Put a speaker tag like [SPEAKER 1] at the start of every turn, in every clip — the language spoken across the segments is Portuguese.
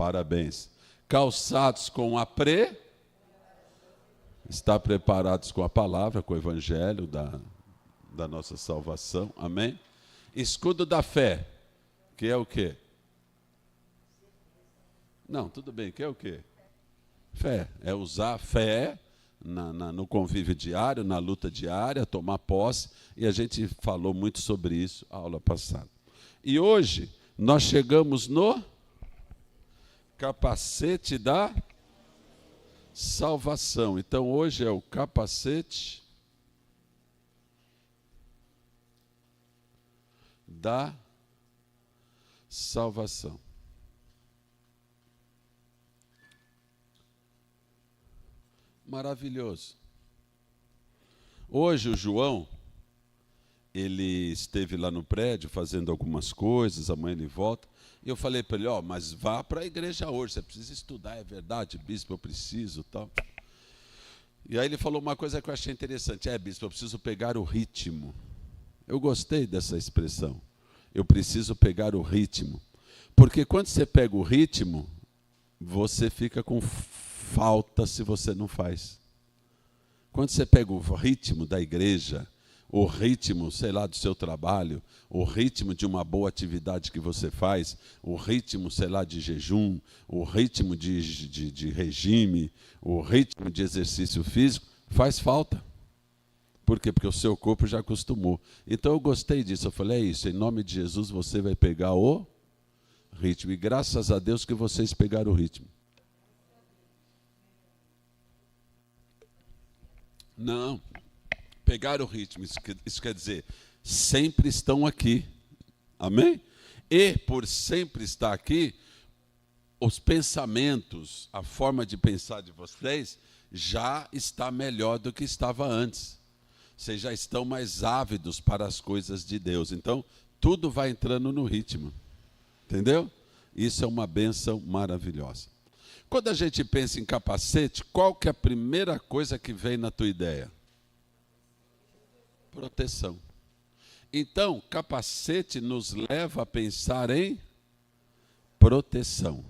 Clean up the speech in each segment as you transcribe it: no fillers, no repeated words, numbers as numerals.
[SPEAKER 1] Parabéns. Calçados com a está preparados com a palavra, com o evangelho da nossa salvação. Amém? Escudo da fé, que é o quê? Não, tudo bem, que é o quê? Fé. É usar fé no convívio diário, na luta diária, tomar posse. E a gente falou muito sobre isso na aula passada. E hoje nós chegamos no capacete da salvação. Então hoje é o capacete da salvação. Maravilhoso. Hoje o João, ele esteve lá no prédio fazendo algumas coisas, amanhã ele volta, e eu falei para ele, mas vá para a igreja hoje, você precisa estudar, é verdade, bispo, eu preciso, tal. E aí ele falou uma coisa que eu achei interessante, bispo, eu preciso pegar o ritmo. Eu gostei dessa expressão, eu preciso pegar o ritmo, porque quando você pega o ritmo, você fica com falta se você não faz. Quando você pega o ritmo da igreja, o ritmo, sei lá, do seu trabalho, o ritmo de uma boa atividade que você faz, o ritmo, sei lá, de jejum, o ritmo de regime, o ritmo de exercício físico, faz falta. Por quê? Porque o seu corpo já acostumou. Então eu gostei disso, eu falei, é isso, em nome de Jesus você vai pegar o ritmo. E graças a Deus que vocês pegaram o ritmo. Não, pegaram o ritmo, isso quer dizer, sempre estão aqui, amém? E por sempre estar aqui, os pensamentos, a forma de pensar de vocês já está melhor do que estava antes. Vocês já estão mais ávidos para as coisas de Deus, então tudo vai entrando no ritmo, entendeu? Isso é uma bênção maravilhosa. Quando a gente pensa em capacete, qual que é a primeira coisa que vem na tua ideia? Proteção. Então, capacete nos leva a pensar em proteção.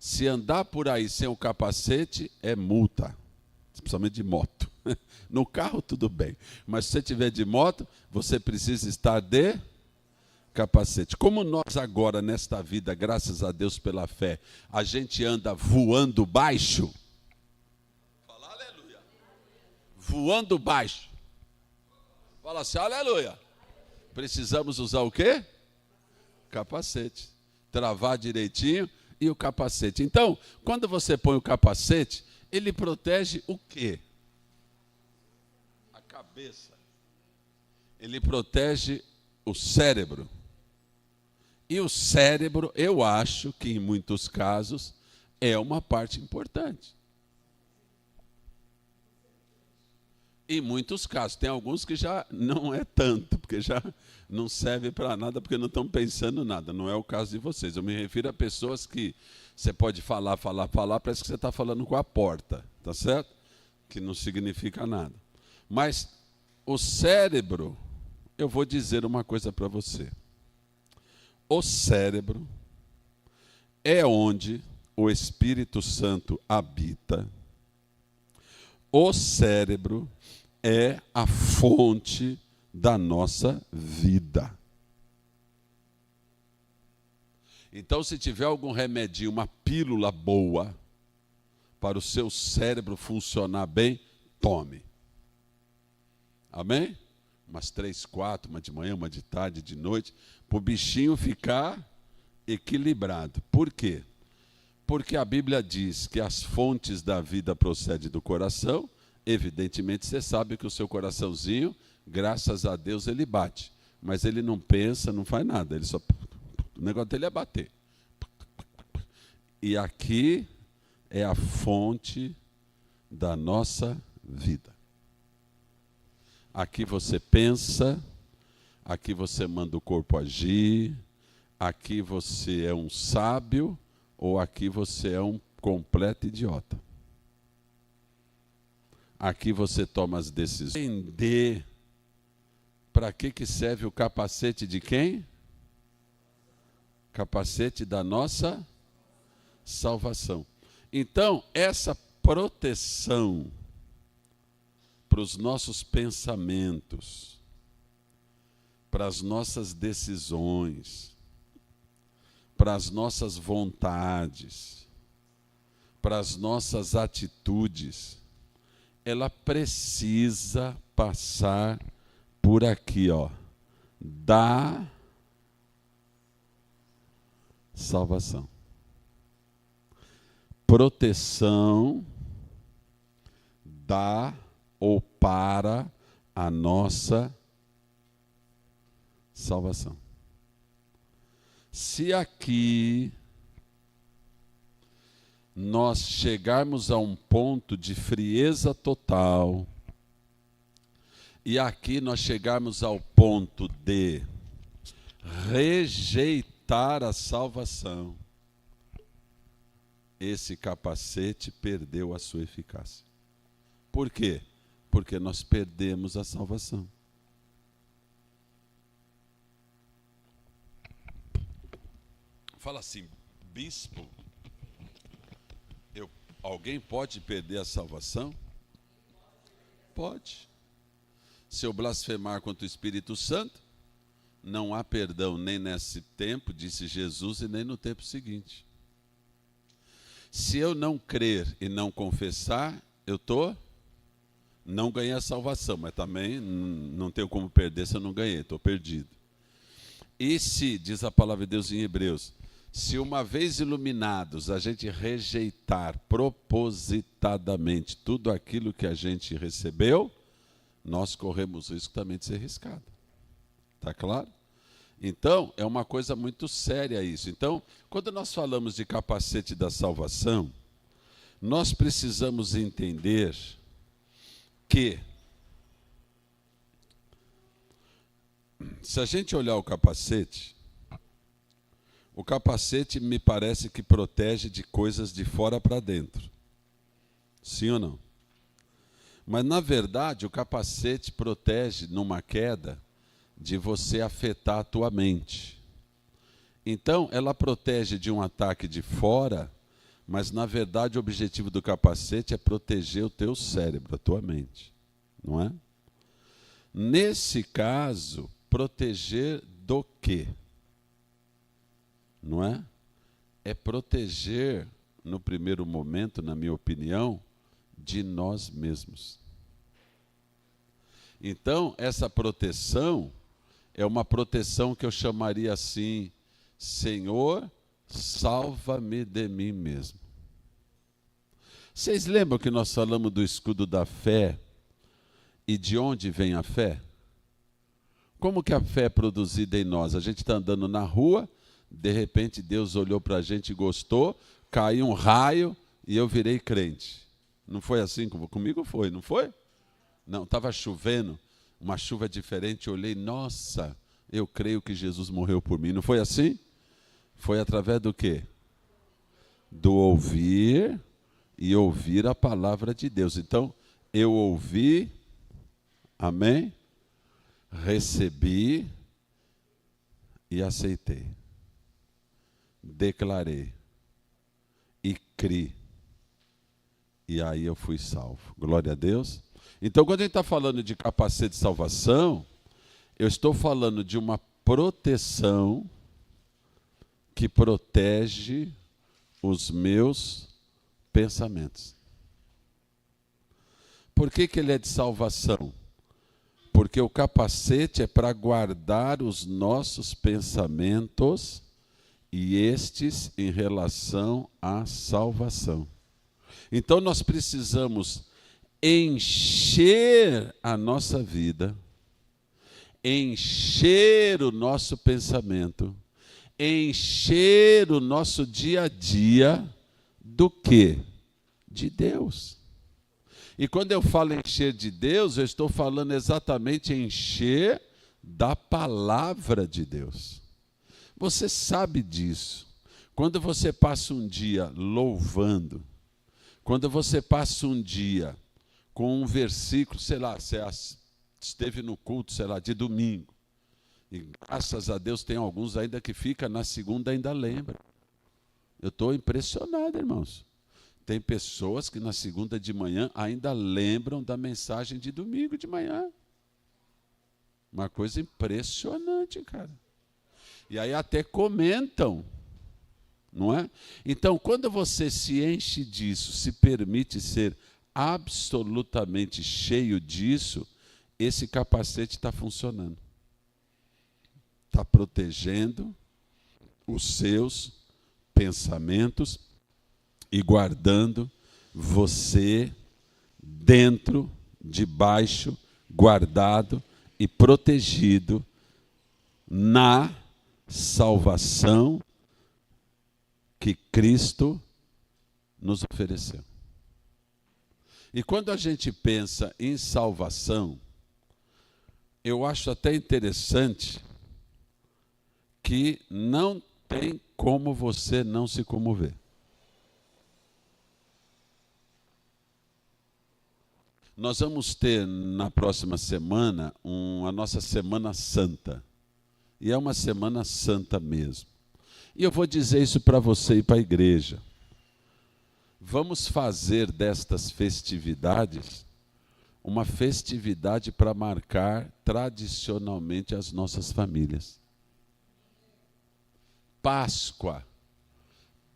[SPEAKER 1] Se andar por aí sem o capacete, é multa, principalmente de moto. No carro, tudo bem, mas se você tiver de moto, você precisa estar de capacete. Como nós agora, nesta vida, graças a Deus pela fé, a gente anda voando baixo. Fala aleluia. Voando baixo. Fala assim, aleluia. Precisamos usar o quê? Capacete. Travar direitinho e o capacete. Então, quando você põe o capacete, ele protege o quê? A cabeça. Ele protege o cérebro. E o cérebro, eu acho que em muitos casos, é uma parte importante. Em muitos casos. Tem alguns que já não é tanto, porque já não serve para nada, porque não estão pensando nada. Não é o caso de vocês. Eu me refiro a pessoas que você pode falar, parece que você está falando com a porta, tá certo? Que não significa nada. Mas o cérebro, eu vou dizer uma coisa para você. O cérebro é onde o Espírito Santo habita. O cérebro é a fonte da nossa vida. Então, se tiver algum remedinho, uma pílula boa, para o seu cérebro funcionar bem, tome. Amém? Umas 3, 4, uma de manhã, uma de tarde, de noite, para o bichinho ficar equilibrado. Por quê? Porque a Bíblia diz que as fontes da vida procedem do coração. Evidentemente, você sabe que o seu coraçãozinho, graças a Deus, ele bate. Mas ele não pensa, não faz nada. Ele só... O negócio dele é bater. E aqui é a fonte da nossa vida. Aqui você pensa, aqui você manda o corpo agir, aqui você é um sábio ou aqui você é um completo idiota. Aqui você toma as decisões. Entender para que serve o capacete de quem? Capacete da nossa salvação. Então, essa proteção para os nossos pensamentos, para as nossas decisões, para as nossas vontades, para as nossas atitudes, ela precisa passar por aqui, ó, da salvação. Proteção da ou para a nossa salvação. Se aqui nós chegarmos a um ponto de frieza total, e aqui nós chegarmos ao ponto de rejeitar a salvação, esse capacete perdeu a sua eficácia. Por quê? Porque nós perdemos a salvação. Fala assim, bispo, alguém pode perder a salvação? Pode. Se eu blasfemar contra o Espírito Santo, não há perdão nem nesse tempo, disse Jesus, e nem no tempo seguinte. Se eu não crer e não confessar, não ganhei a salvação, mas também não tenho como perder se eu não ganhei, estou perdido. E se, diz a palavra de Deus em Hebreus, se uma vez iluminados a gente rejeitar propositadamente tudo aquilo que a gente recebeu, nós corremos o risco também de ser riscado. Está claro? Então, é uma coisa muito séria isso. Então, quando nós falamos de capacete da salvação, nós precisamos entender que, se a gente olhar o capacete me parece que protege de coisas de fora para dentro. Sim ou não? Mas, na verdade, o capacete protege, numa queda, de você afetar a tua mente. Então, ela protege de um ataque de fora, mas, na verdade, o objetivo do capacete é proteger o teu cérebro, a tua mente. Não é? Nesse caso, proteger do quê? Não é? É proteger, no primeiro momento, na minha opinião, de nós mesmos. Então, essa proteção é uma proteção que eu chamaria assim, Senhor, salva-me de mim mesmo. Vocês lembram que nós falamos do escudo da fé e de onde vem a fé? Como que a fé é produzida em nós? A gente está andando na rua, de repente Deus olhou para a gente e gostou, caiu um raio e eu virei crente. Não foi assim comigo? Foi, não foi? Não, estava chovendo, uma chuva diferente, eu olhei, nossa, eu creio que Jesus morreu por mim. Não foi assim? Foi através do quê? Do ouvir e ouvir a palavra de Deus. Então, eu ouvi, amém? Recebi e aceitei. Declarei e criei. E aí eu fui salvo. Glória a Deus. Então, quando a gente está falando de capacete de salvação, eu estou falando de uma proteção que protege os meus pensamentos. Por que ele é de salvação? Porque o capacete é para guardar os nossos pensamentos e estes em relação à salvação. Então nós precisamos encher a nossa vida, encher o nosso pensamento, encher o nosso dia a dia do quê? De Deus. E quando eu falo encher de Deus, eu estou falando exatamente encher da palavra de Deus. Você sabe disso. Quando você passa um dia louvando, quando você passa um dia com um versículo, sei lá, você esteve no culto, sei lá, de domingo, e graças a Deus tem alguns ainda que fica na segunda ainda lembra. Eu estou impressionado, irmãos. Tem pessoas que na segunda de manhã ainda lembram da mensagem de domingo de manhã. Uma coisa impressionante, cara. E aí até comentam, não é? Então, quando você se enche disso, se permite ser absolutamente cheio disso, esse capacete está funcionando. Está protegendo os seus pensamentos e guardando você dentro, debaixo, guardado e protegido na salvação que Cristo nos ofereceu. E quando a gente pensa em salvação, eu acho até interessante que não tem como você não se comover. Nós vamos ter na próxima semana a nossa Semana Santa. E é uma Semana Santa mesmo. E eu vou dizer isso para você e para a igreja. Vamos fazer destas festividades uma festividade para marcar tradicionalmente as nossas famílias. Páscoa.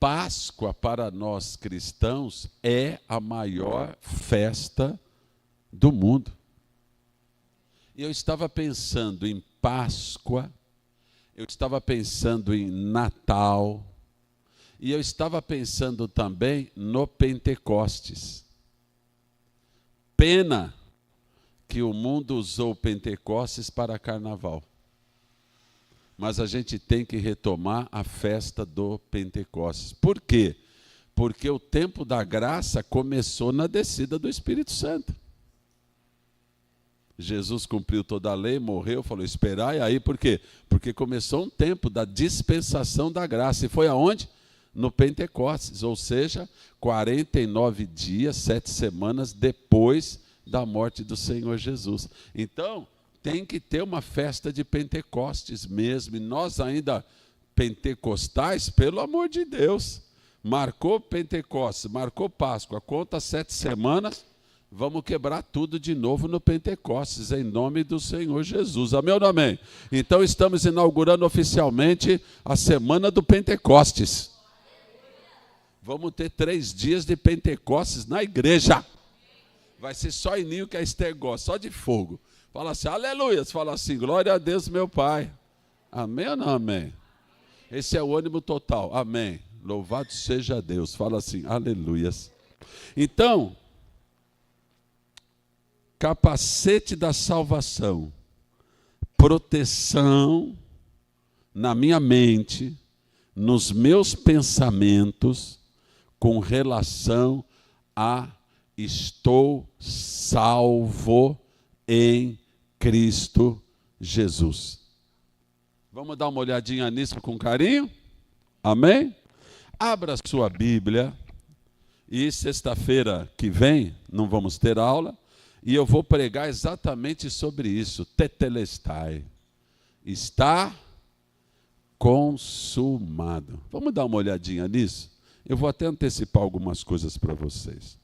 [SPEAKER 1] Páscoa para nós cristãos é a maior festa do mundo. E eu estava pensando em Páscoa, eu estava pensando em Natal, e eu estava pensando também no Pentecostes. Pena que o mundo usou o Pentecostes para carnaval. Mas a gente tem que retomar a festa do Pentecostes. Por quê? Porque o tempo da graça começou na descida do Espírito Santo. Jesus cumpriu toda a lei, morreu, falou, esperai aí, por quê? Porque começou um tempo da dispensação da graça. E foi aonde? No Pentecostes, ou seja, 49 dias, 7 semanas depois da morte do Senhor Jesus. Então, tem que ter uma festa de Pentecostes mesmo. E nós ainda, pentecostais, pelo amor de Deus, marcou Pentecostes, marcou Páscoa, conta 7 semanas, vamos quebrar tudo de novo no Pentecostes, em nome do Senhor Jesus. Amém ou não amém? Então estamos inaugurando oficialmente a Semana do Pentecostes. Vamos ter 3 dias de Pentecostes na igreja. Vai ser só ininho que a Esther gosta, só de fogo. Fala assim, aleluia. Fala assim, glória a Deus, meu Pai. Amém ou não amém? Esse é o ânimo total. Amém. Louvado seja Deus. Fala assim, aleluias. Então, capacete da salvação, proteção na minha mente, nos meus pensamentos, com relação a estou salvo em Cristo Jesus. Vamos dar uma olhadinha nisso com carinho? Amém? Abra sua Bíblia e sexta-feira que vem não vamos ter aula e eu vou pregar exatamente sobre isso. Tetelestai. Está consumado. Vamos dar uma olhadinha nisso? Eu vou até antecipar algumas coisas para vocês.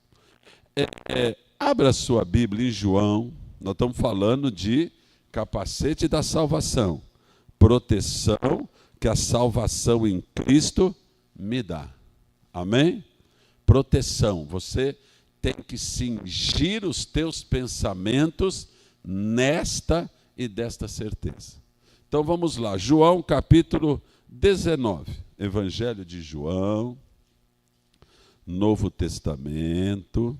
[SPEAKER 1] Abra sua Bíblia em João. Nós estamos falando de capacete da salvação. Proteção que a salvação em Cristo me dá. Amém? Proteção. Você tem que cingir os teus pensamentos nesta e desta certeza. Então vamos lá. João capítulo 19. Evangelho de João. Novo Testamento.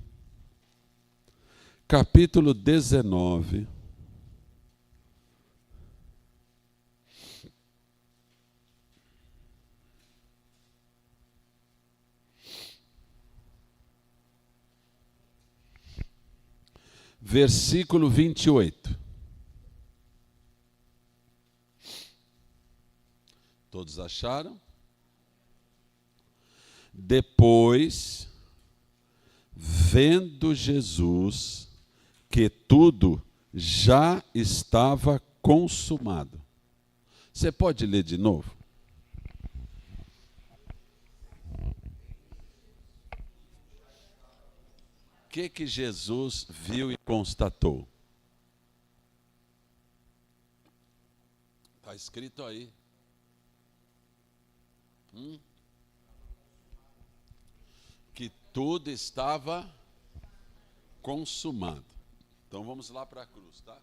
[SPEAKER 1] Capítulo 19. Versículo 28. Todos acharam? Depois, vendo Jesus que tudo já estava consumado. Você pode ler de novo? que Jesus viu e constatou? Está escrito aí. Que tudo estava consumado. Então vamos lá para a cruz, tá?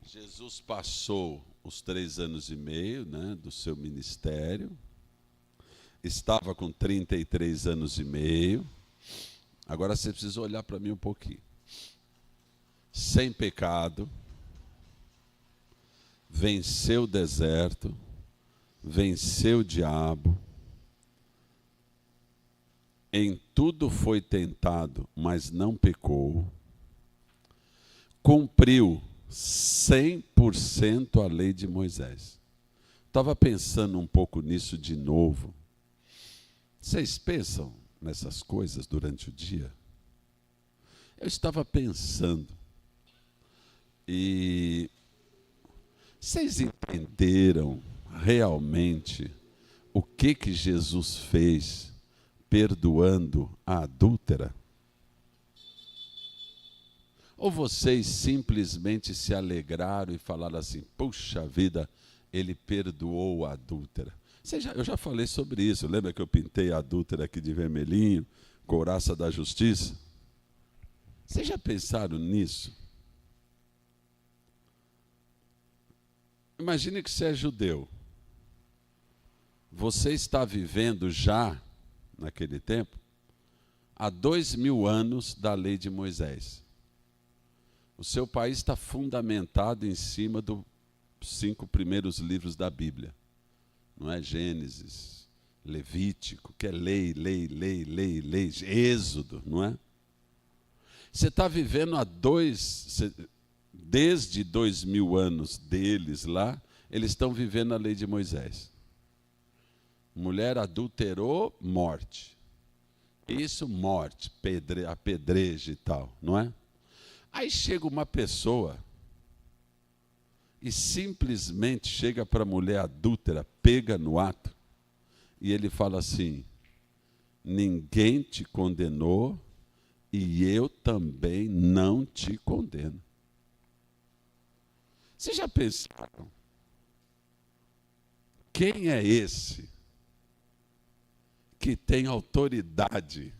[SPEAKER 1] Jesus passou os 3 anos e meio, né, do seu ministério. Estava com 33 anos e meio. Agora você precisa olhar para mim um pouquinho. Sem pecado. Venceu o deserto. Venceu o diabo. Em tudo foi tentado, mas não pecou. Cumpriu 100% a lei de Moisés. Estava pensando um pouco nisso de novo. Vocês pensam nessas coisas durante o dia? Eu estava pensando. E vocês entenderam realmente o que Jesus fez perdoando a adúltera? Ou vocês simplesmente se alegraram e falaram assim, puxa vida, ele perdoou a adúltera? Eu já falei sobre isso, lembra que eu pintei a adúltera aqui de vermelhinho, couraça da justiça? Vocês já pensaram nisso? Imagine que você é judeu. Você está vivendo já, naquele tempo, há 2000 anos da lei de Moisés. O seu país está fundamentado em cima dos 5 primeiros livros da Bíblia. Não é? Gênesis, Levítico, que é lei, Êxodo, não é? Você está vivendo desde 2000 anos deles lá, eles estão vivendo a lei de Moisés. Mulher adulterou, morte. Isso, morte, apedreje e tal, não é? Aí chega uma pessoa e simplesmente chega para a mulher adúltera, pega no ato, e ele fala assim, ninguém te condenou e eu também não te condeno. Vocês já pensaram? Quem é esse que tem autoridade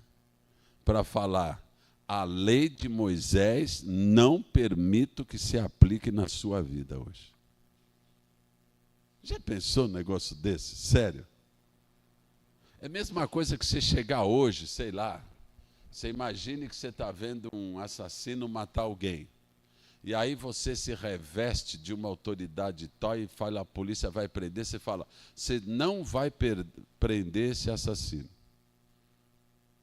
[SPEAKER 1] para falar a lei de Moisés não permito que se aplique na sua vida hoje? Já pensou num negócio desse? Sério? É a mesma coisa que você chegar hoje, sei lá, você imagine que você está vendo um assassino matar alguém. E aí você se reveste de uma autoridade tal e fala, a polícia vai prender, você fala, você não vai prender esse assassino,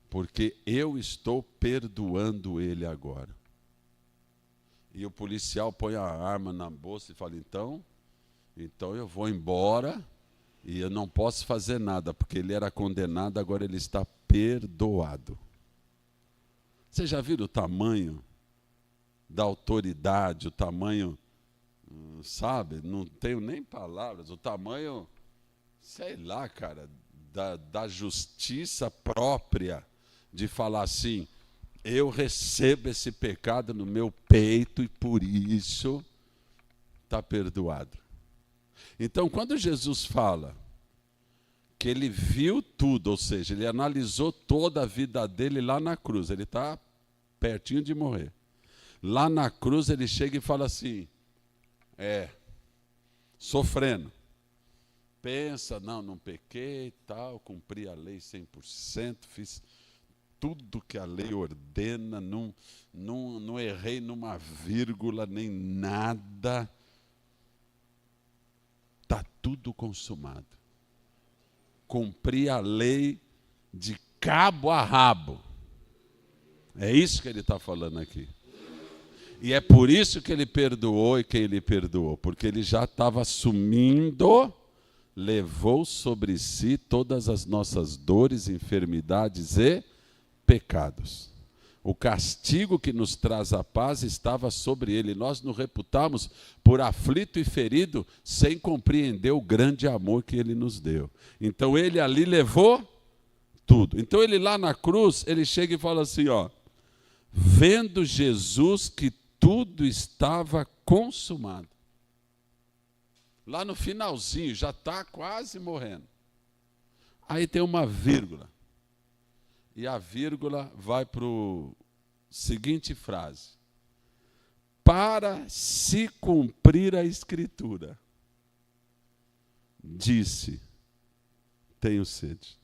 [SPEAKER 1] porque eu estou perdoando ele agora. E o policial põe a arma na bolsa e fala, então eu vou embora e eu não posso fazer nada, porque ele era condenado, agora ele está perdoado. Você já viram o tamanho da autoridade, o tamanho, sabe, não tenho nem palavras, o tamanho, sei lá, cara, da justiça própria, de falar assim, eu recebo esse pecado no meu peito e por isso está perdoado. Então, quando Jesus fala que ele viu tudo, ou seja, ele analisou toda a vida dele lá na cruz, ele está pertinho de morrer. Lá na cruz ele chega e fala assim, sofrendo. Pensa, não pequei e tal, cumpri a lei 100%, fiz tudo que a lei ordena, não errei numa vírgula nem nada. Está tudo consumado. Cumpri a lei de cabo a rabo. É isso que ele está falando aqui. E é por isso que ele perdoou e quem ele perdoou, porque ele já estava assumindo, levou sobre si todas as nossas dores, enfermidades e pecados. O castigo que nos traz a paz estava sobre ele. Nós nos reputamos por aflito e ferido, sem compreender o grande amor que ele nos deu. Então ele ali levou tudo. Então ele lá na cruz, ele chega e fala assim, vendo Jesus que tudo estava consumado. Lá no finalzinho, já está quase morrendo. Aí tem uma vírgula. E a vírgula vai para a seguinte frase: para se cumprir a Escritura, disse, tenho sede.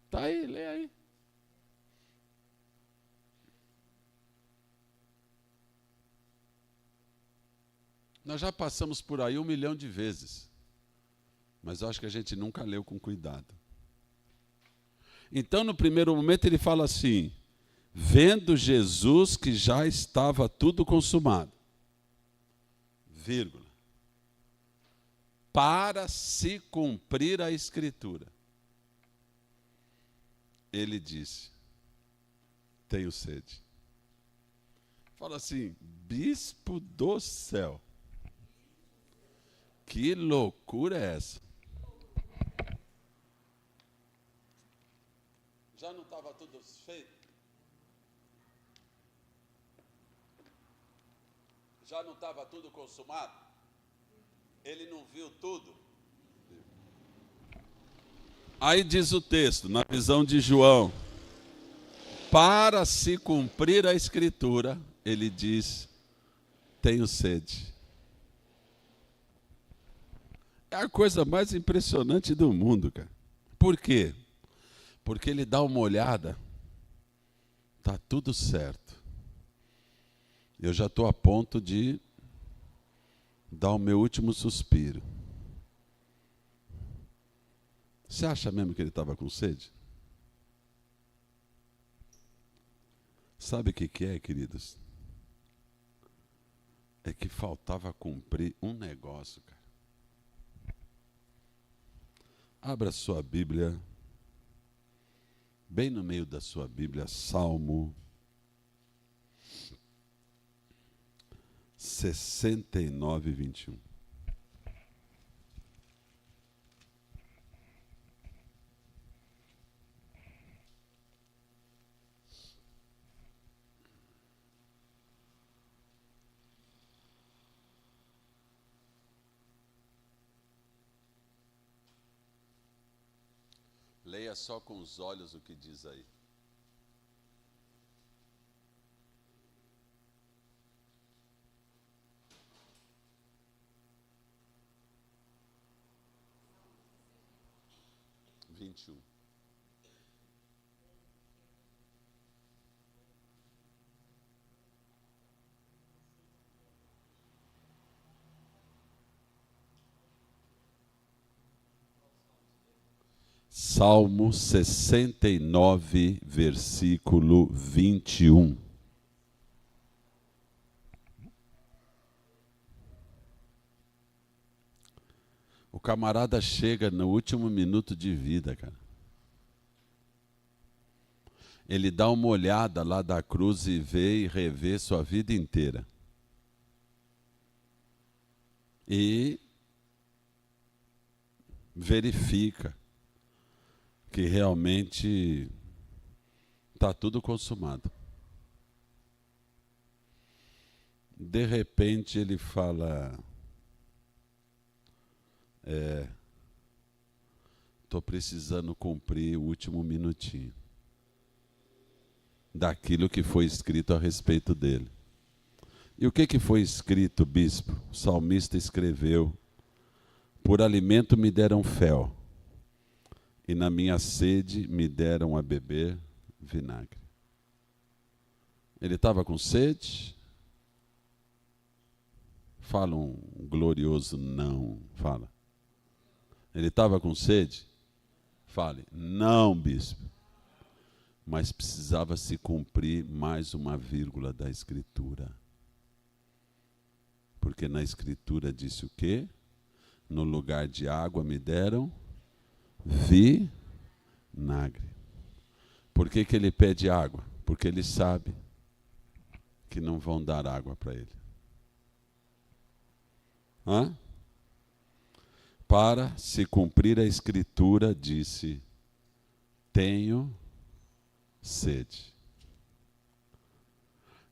[SPEAKER 1] Está aí, lê aí. Nós já passamos por aí 1 milhão de vezes, mas eu acho que a gente nunca leu com cuidado. Então, no primeiro momento, ele fala assim: vendo Jesus que já estava tudo consumado, vírgula, para se cumprir a Escritura, ele disse, tenho sede. Fala assim, bispo do céu, que loucura é essa? Já não estava tudo feito? Já não estava tudo consumado? Ele não viu tudo? Aí diz o texto, na visão de João, para se cumprir a Escritura, ele diz, tenho sede. É a coisa mais impressionante do mundo, cara. Por quê? Porque ele dá uma olhada, está tudo certo. Eu já estou a ponto de dar o meu último suspiro. Você acha mesmo que ele estava com sede? Sabe o que é, queridos? É que faltava cumprir um negócio, cara. Abra sua Bíblia, bem no meio da sua Bíblia, Salmo 69, 21. Leia só com os olhos o que diz aí. Salmo 69, versículo 21. O camarada chega no último minuto de vida, cara. Ele dá uma olhada lá da cruz e vê e revê sua vida inteira. E verifica que realmente está tudo consumado. De repente ele fala, estou precisando cumprir o último minutinho daquilo que foi escrito a respeito dele. E o que foi escrito, bispo? O salmista escreveu, por alimento me deram fel, e na minha sede me deram a beber vinagre. Ele estava com sede? Fala um glorioso não, fala. Ele estava com sede? Fale, não, bispo. Mas precisava se cumprir mais uma vírgula da Escritura. Porque na Escritura disse o quê? No lugar de água me deram vinagre. Por que ele pede água? Porque ele sabe que não vão dar água para ele. Hã? Para se cumprir a Escritura, disse, tenho sede.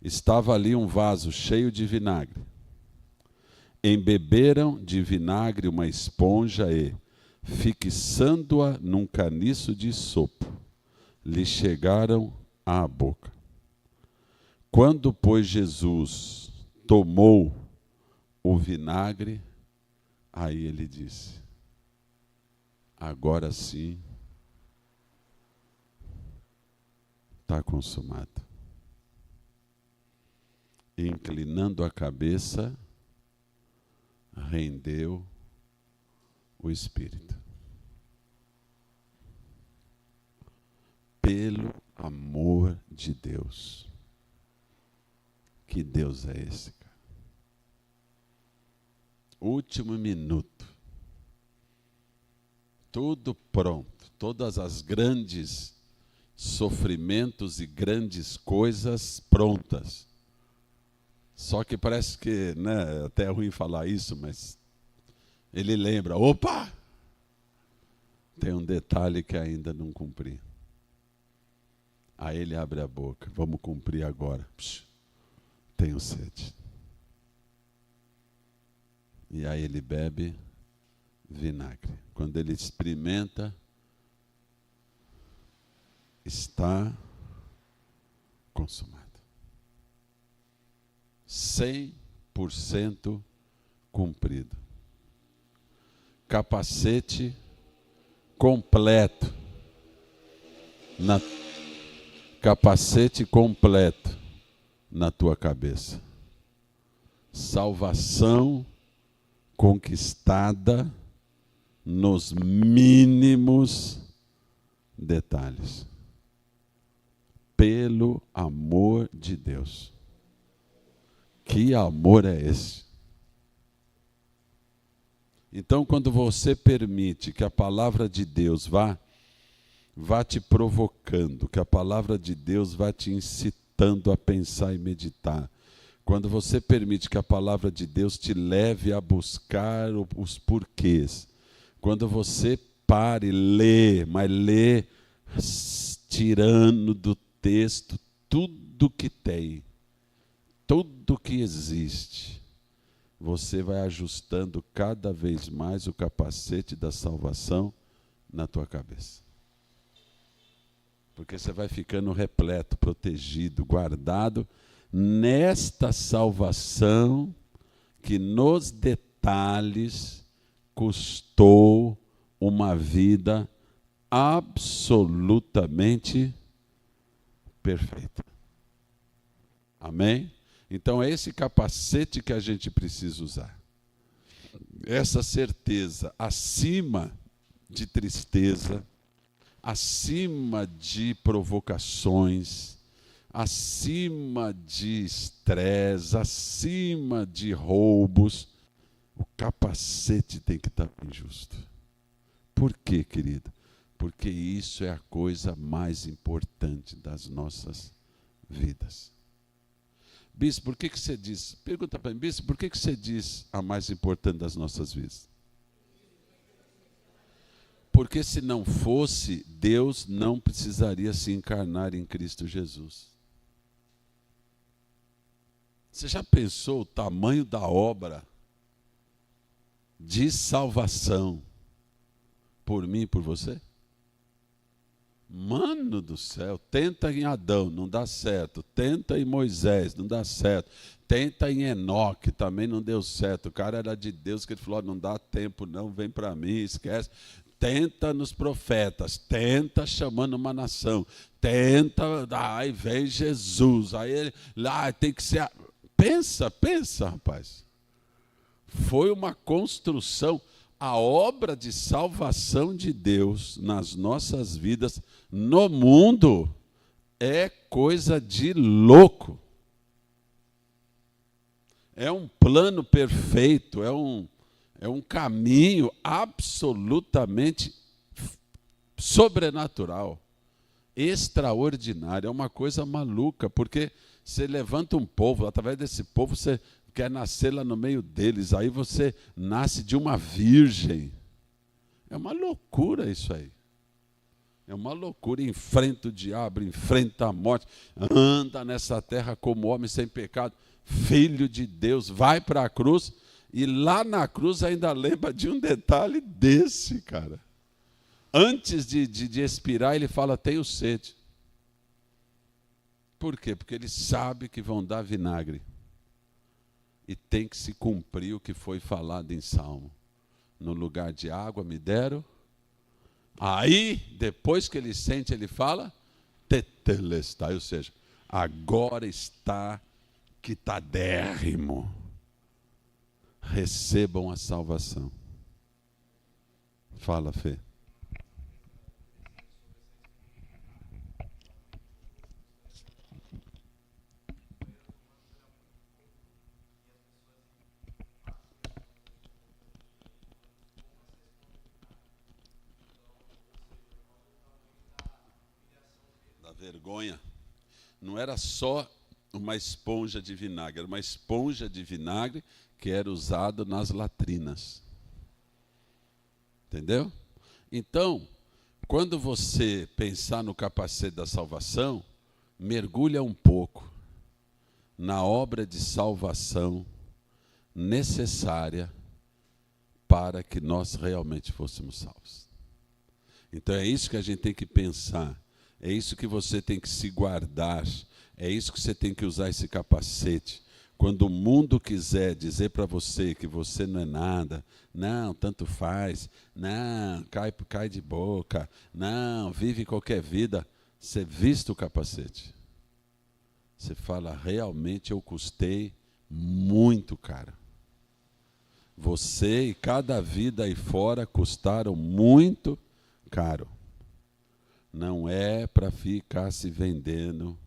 [SPEAKER 1] Estava ali um vaso cheio de vinagre. Embeberam de vinagre uma esponja e, fixando-a num caniço de sopo, lhe chegaram à boca. Quando, pois, Jesus tomou o vinagre, aí ele disse: agora sim está consumado. E, inclinando a cabeça, rendeu o espírito. Pelo amor de Deus. Que Deus é esse, cara? Último minuto. Tudo pronto. Todas as grandes sofrimentos e grandes coisas prontas. Só que parece que, né, até é ruim falar isso, mas ele lembra, opa! Tem um detalhe que ainda não cumpri. Aí ele abre a boca, vamos cumprir agora. Psh, tenho sede. E aí ele bebe vinagre. Quando ele experimenta, está consumado. 100% cumprido. Capacete completo. Capacete completo na tua cabeça. Salvação conquistada nos mínimos detalhes. Pelo amor de Deus. Que amor é esse? Então, quando você permite que a palavra de Deus vá te provocando, que a palavra de Deus vá te incitando a pensar e meditar, quando você permite que a palavra de Deus te leve a buscar os porquês, quando você para e lê, mas lê tirando do texto tudo que tem, tudo que existe, você vai ajustando cada vez mais o capacete da salvação na tua cabeça. Porque você vai ficando repleto, protegido, guardado nesta salvação que nos detalhes custou uma vida absolutamente perfeita. Amém? Então é esse capacete que a gente precisa usar. Essa certeza acima de tristeza, acima de provocações, acima de estresse, acima de roubos, o capacete tem que estar bem justo. Por quê, querido? Porque isso é a coisa mais importante das nossas vidas. Bispo, por que você diz? Pergunta para mim, Bispo, por que você diz a mais importante das nossas vidas? Porque se não fosse, Deus não precisaria se encarnar em Cristo Jesus. Você já pensou o tamanho da obra de salvação por mim e por você? Mano do céu, tenta em Adão, não dá certo. Tenta em Moisés, não dá certo. Tenta em Enoque, também não deu certo. O cara era de Deus, que ele falou, não dá tempo não, vem para mim, esquece. Tenta nos profetas, tenta chamando uma nação. Tenta, aí vem Jesus. Aí ele, lá tem que ser... Pensa, rapaz. Foi uma construção... A obra de salvação de Deus nas nossas vidas, no mundo, é coisa de louco. É um plano perfeito, é um caminho absolutamente sobrenatural, extraordinário. É uma coisa maluca, porque você levanta um povo, através desse povo você quer nascer lá no meio deles, aí você nasce de uma virgem. É uma loucura isso aí. É uma loucura, enfrenta o diabo, enfrenta a morte, anda nessa terra como homem sem pecado, filho de Deus, vai para a cruz, e lá na cruz ainda lembra de um detalhe desse, cara. Antes de expirar, ele fala, tenho sede. Por quê? Porque ele sabe que vão dar vinagre. E tem que se cumprir o que foi falado em Salmo. No lugar de água me deram. Aí, depois que ele sente, ele fala, tetelestai, ou seja, agora está quitadérrimo. Recebam a salvação. Fala, Fê. Da vergonha. Não era só uma esponja de vinagre, era uma esponja de vinagre que era usado nas latrinas. Entendeu? Então, quando você pensar no capacete da salvação, mergulha um pouco na obra de salvação necessária para que nós realmente fôssemos salvos. Então é isso que a gente tem que pensar, é isso que você tem que se guardar, é isso que você tem que usar esse capacete. Quando o mundo quiser dizer para você que você não é nada, não, tanto faz, não, cai de boca, não, vive qualquer vida, você vista o capacete. Você fala, realmente eu custei muito caro. Você e cada vida aí fora custaram muito caro. Não é para ficar se vendendo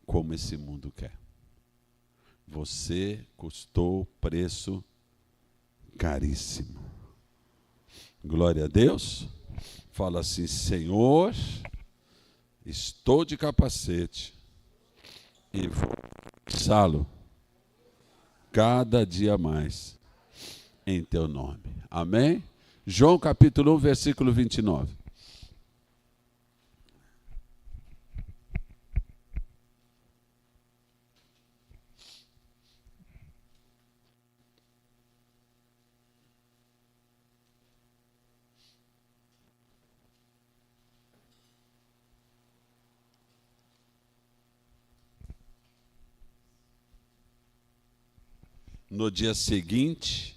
[SPEAKER 1] como esse mundo quer. Você custou preço caríssimo. Glória a Deus. Fala assim, Senhor, estou de capacete e vou usá-lo cada dia mais em teu nome. Amém? João capítulo 1, versículo 29. No dia seguinte,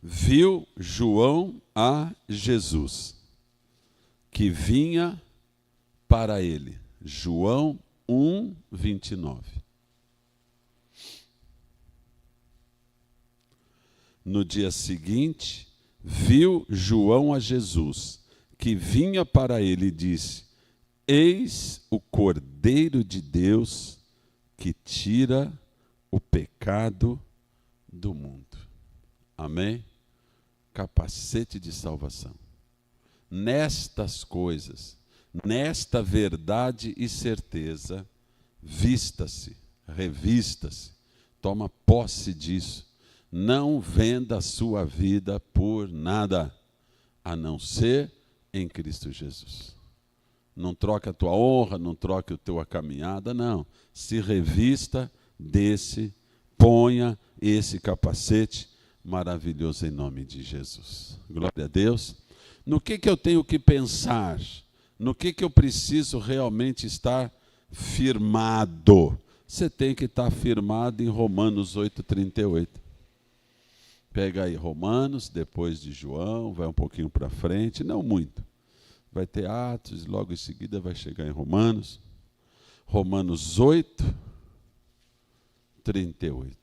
[SPEAKER 1] viu João a Jesus, que vinha para ele. João 1, 29. No dia seguinte, viu João a Jesus, que vinha para ele e disse, eis o Cordeiro de Deus que tira o pecado do mundo. Amém? Capacete de salvação. Nestas coisas, nesta verdade e certeza, vista-se, revista-se, toma posse disso. Não venda a sua vida por nada, a não ser em Cristo Jesus. Não troca a tua honra, não troca a tua caminhada, não. Se revista desse, ponha esse capacete maravilhoso em nome de Jesus. Glória a Deus. No que eu tenho que pensar? No que eu preciso realmente estar firmado? Você tem que estar firmado em Romanos 8,38. Pega aí Romanos, depois de João, vai um pouquinho para frente, não muito. Vai ter Atos, logo em seguida vai chegar em Romanos. Romanos 8,38.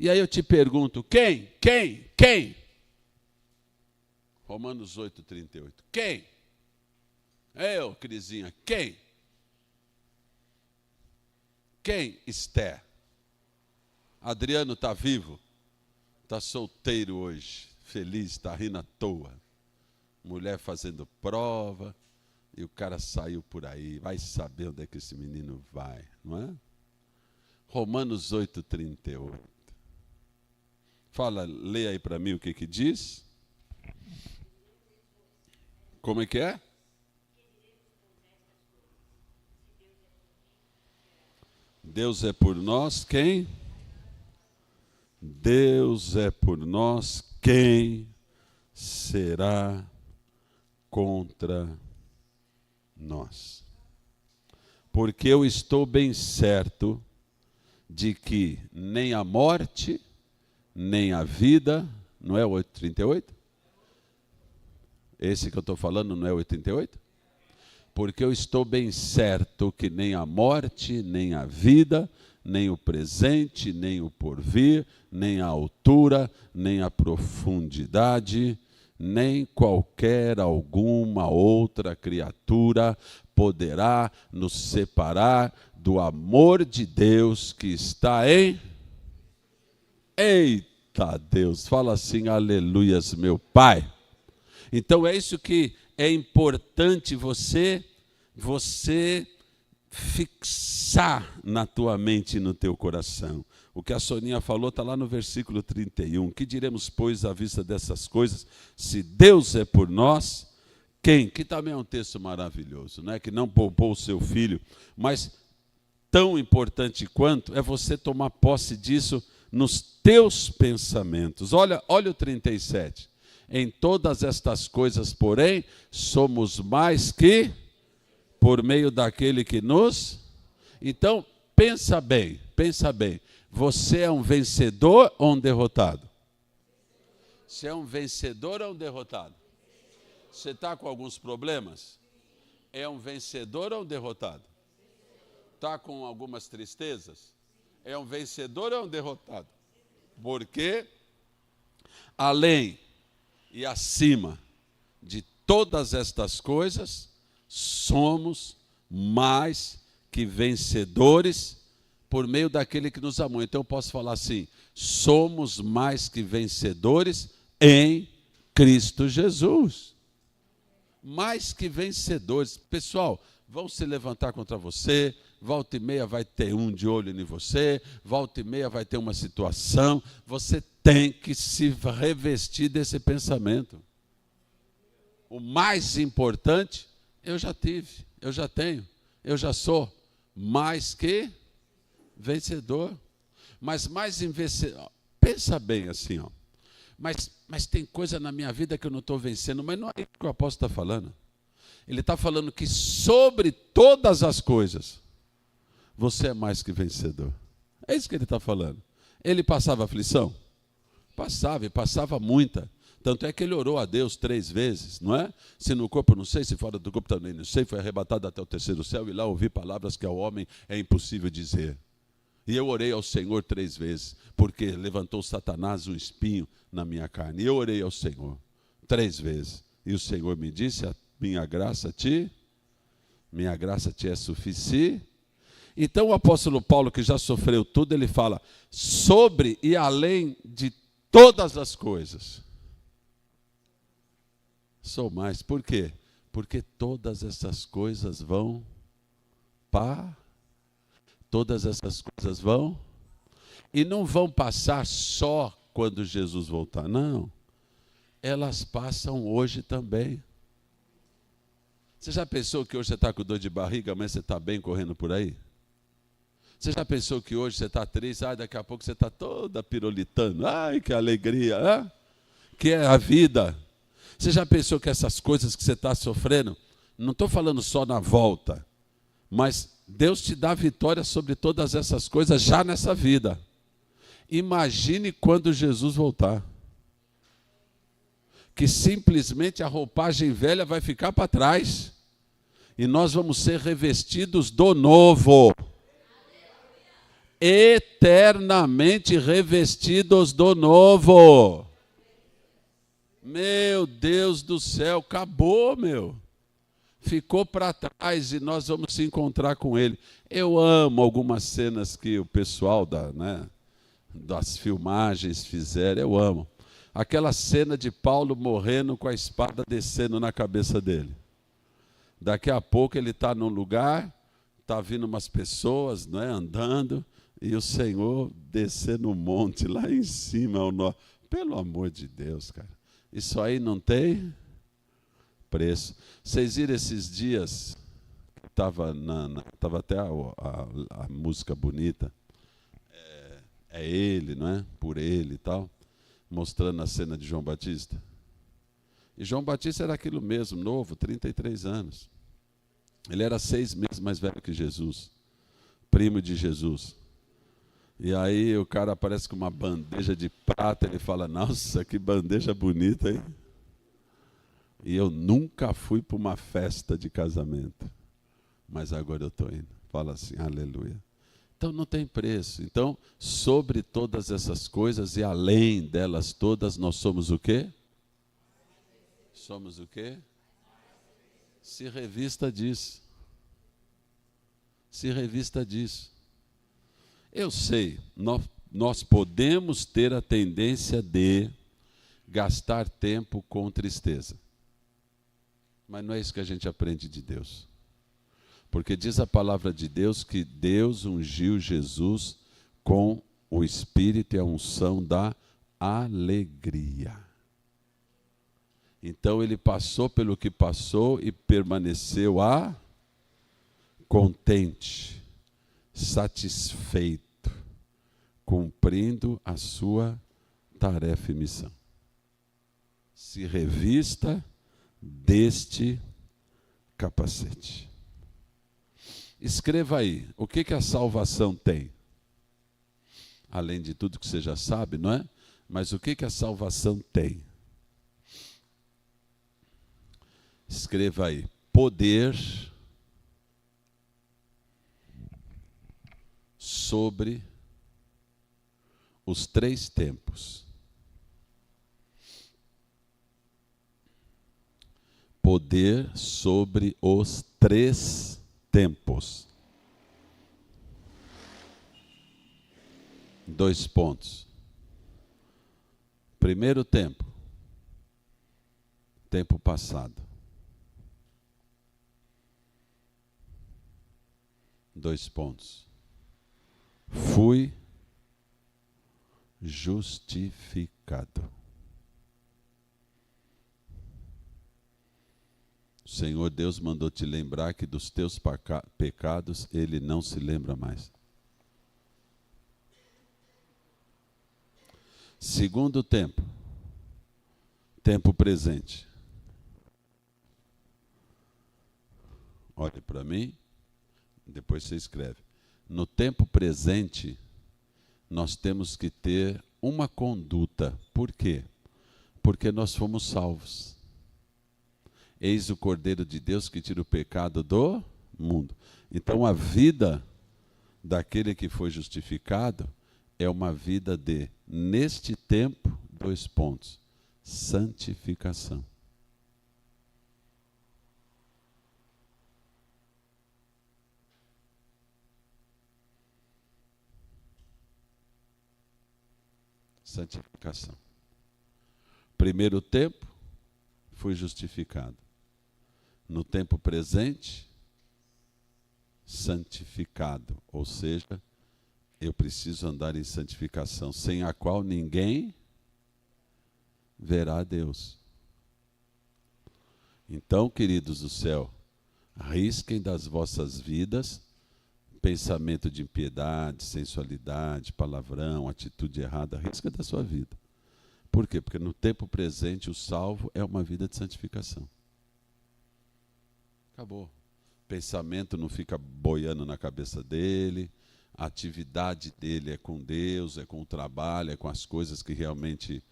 [SPEAKER 1] E aí eu te pergunto, quem? Romanos 8,38. Quem? Eu, Crisinha, quem? Quem, Esther? Adriano está vivo? Está solteiro hoje, feliz, está rindo à toa. Mulher fazendo prova, e o cara saiu por aí. Vai saber onde é que esse menino vai, não é? Romanos 8,38. Fala, lê aí para mim o que diz. Como é que é? Deus é por nós, quem? Deus é por nós, quem será contra nós? Porque eu estou bem certo de que nem a morte, nem a vida, não é o 8:38? Esse que eu estou falando não é o 88? Porque eu estou bem certo que nem a morte, nem a vida, nem o presente, nem o porvir, nem a altura, nem a profundidade, nem qualquer alguma outra criatura poderá nos separar do amor de Deus que está em... Eita Deus, fala assim, aleluias, meu Pai. Então é isso que é importante você fixar na tua mente e no teu coração. O que a Soninha falou está lá no versículo 31. Que diremos, pois, à vista dessas coisas? Se Deus é por nós, quem? Que também é um texto maravilhoso, não é? Que não poupou o seu filho, mas tão importante quanto é você tomar posse disso nos teus pensamentos. Olha o 37. Em todas estas coisas, porém, somos mais que por meio daquele que nos... Então, pensa bem. Você é um vencedor ou um derrotado? Você é um vencedor ou um derrotado? Você está com alguns problemas? É um vencedor ou um derrotado? Está com algumas tristezas? É um vencedor ou um derrotado? Porque, além e acima de todas estas coisas, somos mais que vencedores por meio daquele que nos amou. Então eu posso falar assim, somos mais que vencedores em Cristo Jesus. Mais que vencedores. Pessoal, vão se levantar contra você, volta e meia vai ter um de olho em você, volta e meia vai ter uma situação, você tem que se revestir desse pensamento. O mais importante, eu já tive, eu já tenho, eu já sou mais que vencedor. Mas mais vencedor, pensa bem assim, ó. Mas tem coisa na minha vida que eu não estou vencendo, mas não é isso que o apóstolo está falando. Ele está falando que sobre todas as coisas, você é mais que vencedor. É isso que ele está falando. Ele passava aflição? Passava, e passava muita. Tanto é que ele orou a Deus 3 vezes, não é? Se no corpo não sei, se fora do corpo também não sei, foi arrebatado até o 3º céu, e lá ouvi palavras que ao homem é impossível dizer. E eu orei ao Senhor 3 vezes, porque levantou Satanás um espinho na minha carne. E eu orei ao Senhor 3 vezes. E o Senhor me disse, minha graça te é suficiente. Então o apóstolo Paulo, que já sofreu tudo, ele fala, sobre e além de todas as coisas. Sou mais. Por quê? Porque todas essas coisas vão todas essas coisas vão, e não vão passar só quando Jesus voltar, não. Elas passam hoje também. Você já pensou que hoje você está com dor de barriga, mas você está bem correndo por aí? Você já pensou que hoje você está triste, daqui a pouco você está toda pirolitando, que alegria, que é a vida. Você já pensou que essas coisas que você está sofrendo, não estou falando só na volta, mas Deus te dá vitória sobre todas essas coisas já nessa vida. Imagine quando Jesus voltar. Que simplesmente a roupagem velha vai ficar para trás. E nós vamos ser revestidos do novo. Eternamente revestidos do novo. Meu Deus do céu, acabou, meu. Ficou para trás e nós vamos se encontrar com ele. Eu amo algumas cenas que o pessoal das filmagens fizeram, eu amo. Aquela cena de Paulo morrendo com a espada descendo na cabeça dele. Daqui a pouco ele está num lugar, está vindo umas pessoas, andando, e o Senhor descendo um monte lá em cima. Pelo amor de Deus, cara. Isso aí não tem preço. Vocês viram esses dias, estava tava até a música bonita, é ele, não é? Por ele e tal, mostrando a cena de João Batista. E João Batista era aquilo mesmo, novo, 33 anos. Ele era 6 meses mais velho que Jesus, primo de Jesus. E aí o cara aparece com uma bandeja de prata, ele fala, nossa, que bandeja bonita, hein? E eu nunca fui para uma festa de casamento, mas agora eu estou indo. Fala assim, aleluia. Então não tem preço. Então, sobre todas essas coisas e além delas todas, nós somos o quê? Somos o quê? Se revista disso. Se revista disso. Eu sei, nós podemos ter a tendência de gastar tempo com tristeza. Mas não é isso que a gente aprende de Deus. Porque diz a palavra de Deus que Deus ungiu Jesus com o Espírito e a unção da alegria. Então ele passou pelo que passou e permaneceu contente, satisfeito, cumprindo a sua tarefa e missão. Se revista deste capacete. Escreva aí, o que a salvação tem? Além de tudo que você já sabe, não é? Mas o que a salvação tem? Escreva aí, poder sobre os 3 tempos. Poder sobre os 3 tempos. 2 pontos. Primeiro tempo. Tempo passado. 2 pontos. Fui justificado. O Senhor Deus mandou te lembrar que dos teus pecados Ele não se lembra mais. Segundo tempo, tempo presente. Olhe para mim, depois você escreve. No tempo presente, nós temos que ter uma conduta. Por quê? Porque nós fomos salvos. Eis o Cordeiro de Deus que tira o pecado do mundo. Então a vida daquele que foi justificado é uma vida de, neste tempo, 2 pontos, santificação. Santificação. Primeiro tempo, fui justificado. No tempo presente, santificado, ou seja, eu preciso andar em santificação, sem a qual ninguém verá a Deus. Então, queridos do céu, risquem das vossas vidas pensamento de impiedade, sensualidade, palavrão, atitude errada, risca da sua vida. Por quê? Porque no tempo presente o salvo é uma vida de santificação. Acabou. Pensamento não fica boiando na cabeça dele, a atividade dele é com Deus, é com o trabalho, é com as coisas que realmente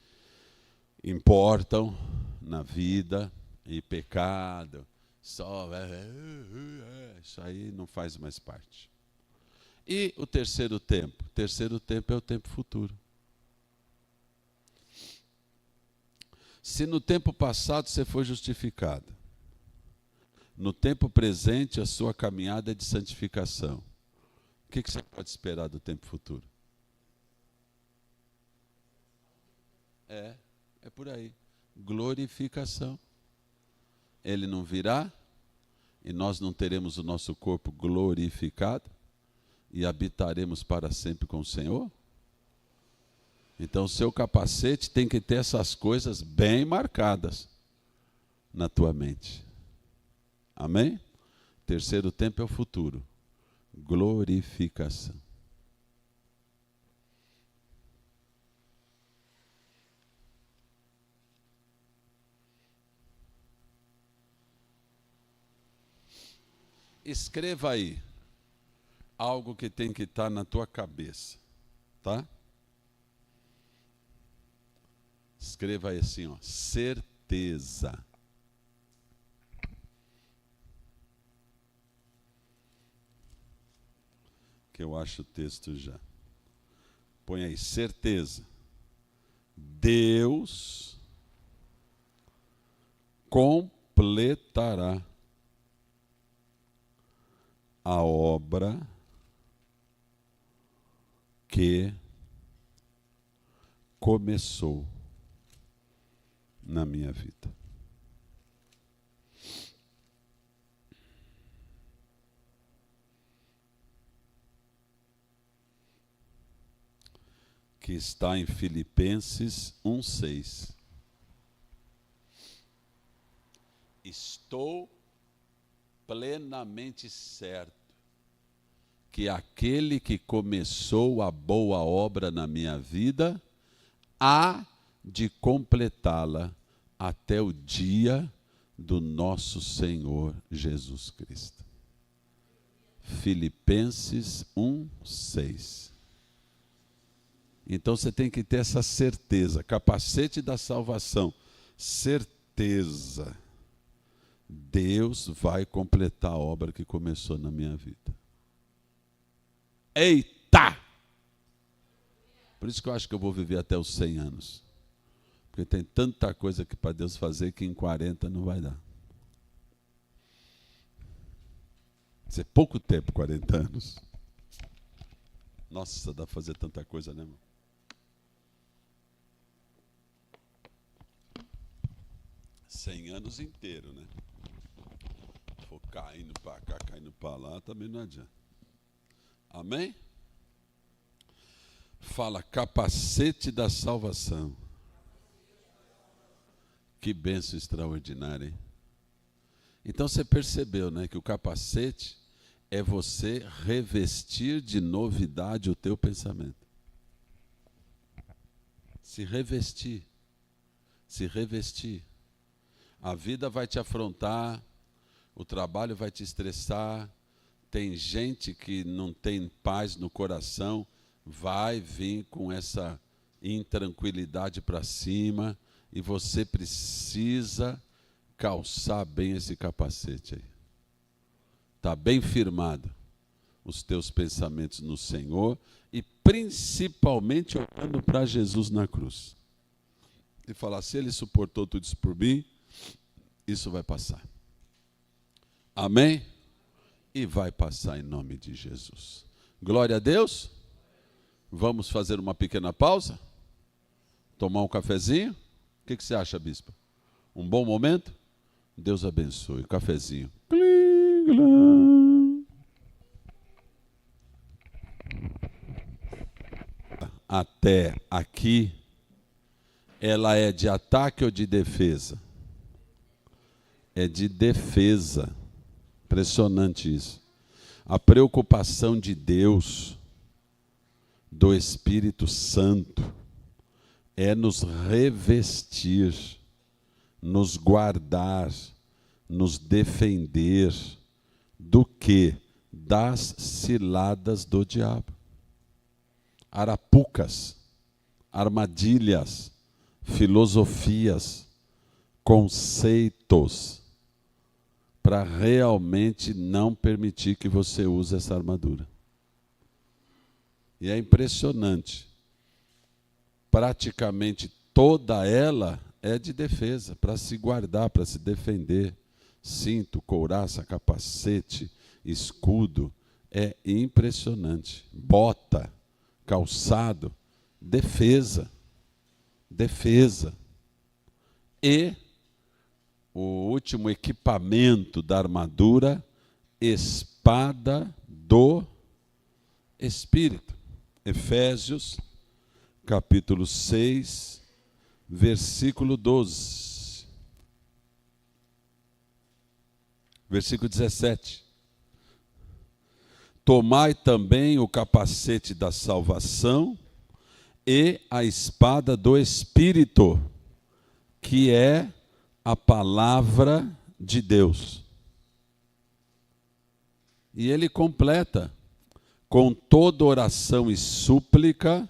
[SPEAKER 1] importam na vida, e pecado, só isso aí não faz mais parte. E o terceiro tempo? O terceiro tempo é o tempo futuro. Se no tempo passado você foi justificado, no tempo presente a sua caminhada é de santificação, o que você pode esperar do tempo futuro? É por aí. Glorificação. Ele não virá e nós não teremos o nosso corpo glorificado e habitaremos para sempre com o Senhor? Então o seu capacete tem que ter essas coisas bem marcadas na tua mente. Amém? Terceiro tempo é o futuro. Glorificação. Escreva aí algo que tem que estar na tua cabeça, tá? Escreva aí assim, ó, certeza. Que eu acho o texto já. Põe aí, certeza. Deus completará a obra que começou na minha vida. Que está em Filipenses 1:6. Estou plenamente certo que aquele que começou a boa obra na minha vida há de completá-la até o dia do nosso Senhor Jesus Cristo. Filipenses 1:6. Então você tem que ter essa certeza, capacete da salvação, certeza. Deus vai completar a obra que começou na minha vida. Eita! Por isso que eu acho que eu vou viver até os 100 anos. Porque tem tanta coisa que para Deus fazer que em 40 não vai dar. Isso é pouco tempo, 40 anos. Nossa, dá para fazer tanta coisa, né, irmão? Cem anos inteiro, né? For caindo para cá, caindo para lá, também não adianta. Amém? Fala, capacete da salvação. Que bênção extraordinária, hein? Então você percebeu, né, que o capacete é você revestir de novidade o teu pensamento. Se revestir. Se revestir. A vida vai te afrontar, o trabalho vai te estressar, tem gente que não tem paz no coração, vai vir com essa intranquilidade para cima e você precisa calçar bem esse capacete aí. Está bem firmado os teus pensamentos no Senhor e principalmente olhando para Jesus na cruz. E falar, se Ele suportou tudo isso por mim, isso vai passar. Amém? E vai passar em nome de Jesus. Glória a Deus. Vamos fazer uma pequena pausa? Tomar um cafezinho? O que você acha, bispo? Um bom momento? Deus abençoe. Cafezinho. Até aqui, ela é de ataque ou de defesa? É de defesa. Impressionante isso. A preocupação de Deus, do Espírito Santo, é nos revestir, nos guardar, nos defender do quê? Das ciladas do diabo. Arapucas, armadilhas, filosofias, conceitos, para realmente não permitir que você use essa armadura. E é impressionante. Praticamente toda ela é de defesa, para se guardar, para se defender. Cinto, couraça, capacete, escudo. É impressionante. Bota, calçado, defesa. Defesa. E o último equipamento da armadura, espada do Espírito. Efésios, capítulo 6, versículo 12. Versículo 17. tomai também o capacete da salvação e a espada do Espírito, que é a palavra de Deus. E ele completa, com toda oração e súplica,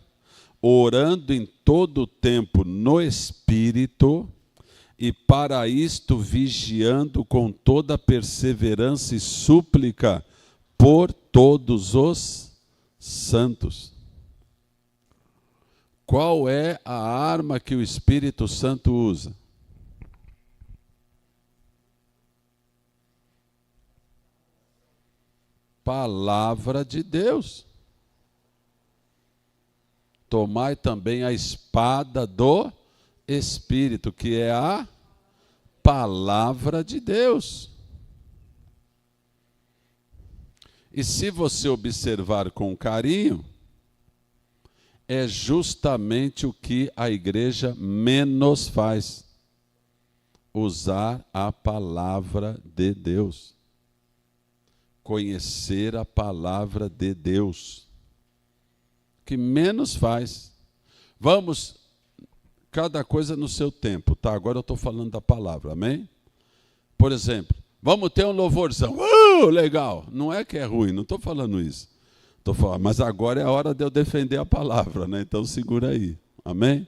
[SPEAKER 1] orando em todo o tempo no Espírito, e para isto vigiando com toda perseverança e súplica por todos os santos. Qual é a arma que o Espírito Santo usa? Palavra de Deus. Tomai também a espada do Espírito, que é a palavra de Deus. E se você observar com carinho, é justamente o que a igreja menos faz: usar a palavra de Deus. Conhecer a palavra de Deus. Que menos faz. Vamos, cada coisa no seu tempo, tá? Agora eu estou falando da palavra, amém? Por exemplo, vamos ter um louvorzão. Legal. Não é que é ruim, não estou falando isso. Estou falando, mas agora é a hora de eu defender a palavra, né? Então segura aí, amém?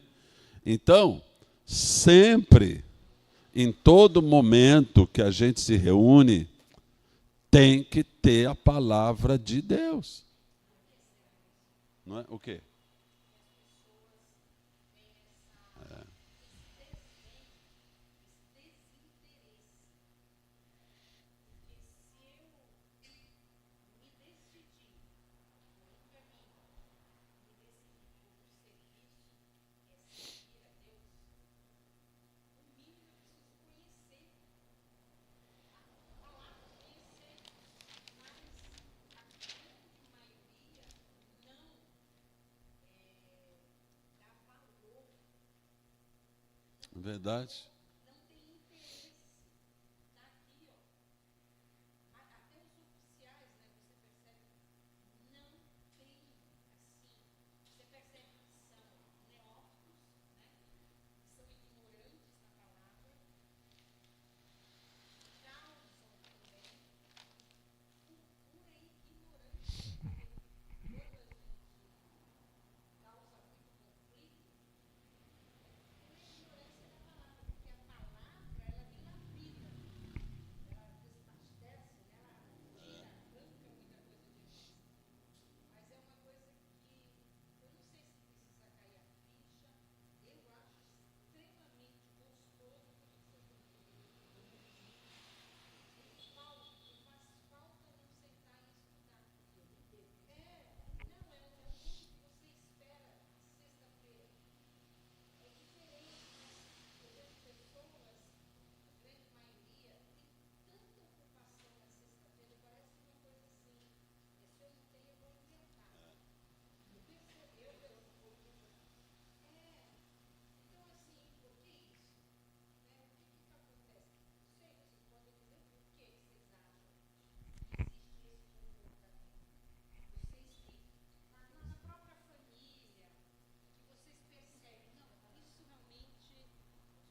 [SPEAKER 1] Então, sempre, em todo momento que a gente se reúne, tem que ter a palavra de Deus. Não é? O quê? Verdade.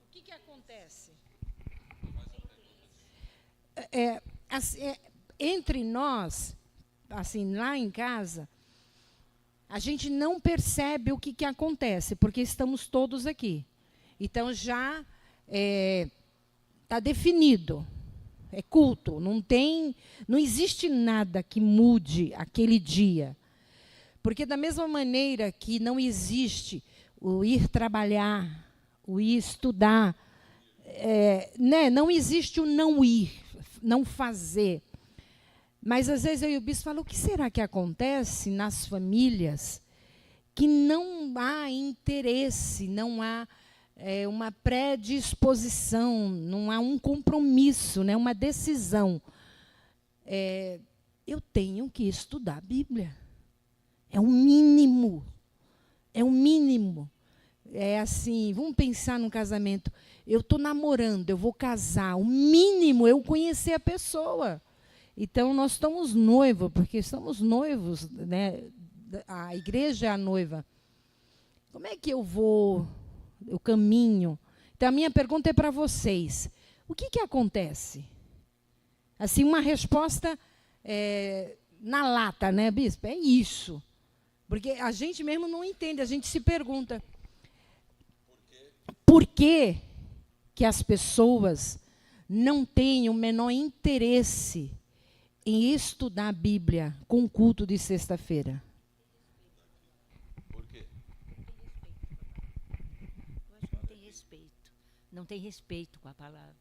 [SPEAKER 2] O que acontece? Entre nós, assim, lá em casa, a gente não percebe o que acontece, porque estamos todos aqui. Então, já está definido. É culto. Não existe nada que mude aquele dia. Porque, da mesma maneira que não existe o ir trabalhar, o ir estudar, não existe o não ir, não fazer. Mas, às vezes, eu e o bispo falam, o que será que acontece nas famílias que não há interesse, não há uma predisposição, não há um compromisso, né, uma decisão. Eu tenho que estudar a Bíblia. É o mínimo. É o mínimo. É assim, vamos pensar num casamento. Eu estou namorando, eu vou casar. O mínimo é eu conhecer a pessoa. Então, nós estamos noivos, porque estamos noivos, né? A igreja é a noiva. Como é que eu vou, eu caminho? Então, a minha pergunta é para vocês. O que acontece? Assim, uma resposta na lata, né, bispo? É isso. Porque a gente mesmo não entende, a gente se pergunta. Por que as pessoas não têm o menor interesse em estudar a Bíblia com o culto de sexta-feira?
[SPEAKER 1] Por quê?
[SPEAKER 3] Eu acho que não tem respeito. Não tem respeito com a palavra.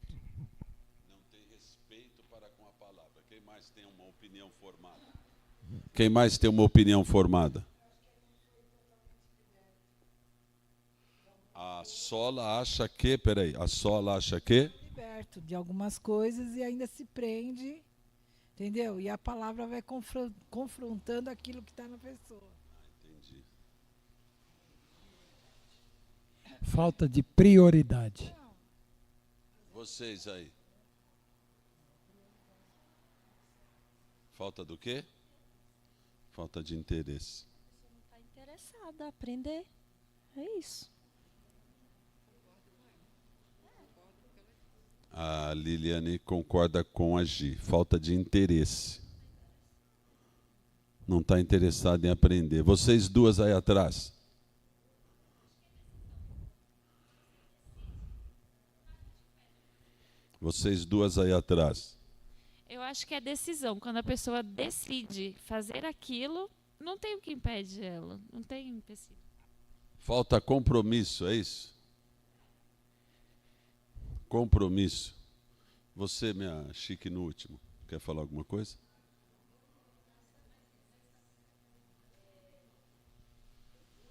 [SPEAKER 1] Não tem respeito para com a palavra. Quem mais tem uma opinião formada? Quem mais tem uma opinião formada? A Sola acha que, a Sola acha que?
[SPEAKER 4] Liberto de algumas coisas e ainda se prende, entendeu? E a palavra vai confrontando aquilo que está na pessoa.
[SPEAKER 1] Entendi.
[SPEAKER 5] Falta de prioridade.
[SPEAKER 1] Vocês aí. Falta do quê? Falta de interesse.
[SPEAKER 6] Você não está interessada a aprender. É isso.
[SPEAKER 1] A Liliane concorda com a Gi. Falta de interesse. Não está interessada em aprender. Vocês duas aí atrás. Vocês duas aí atrás.
[SPEAKER 6] Eu acho que é decisão. Quando a pessoa decide fazer aquilo, não tem o que impede ela. Não tem empecilho.
[SPEAKER 1] Falta compromisso, é isso? Compromisso. Você, minha chique no último, quer falar alguma coisa?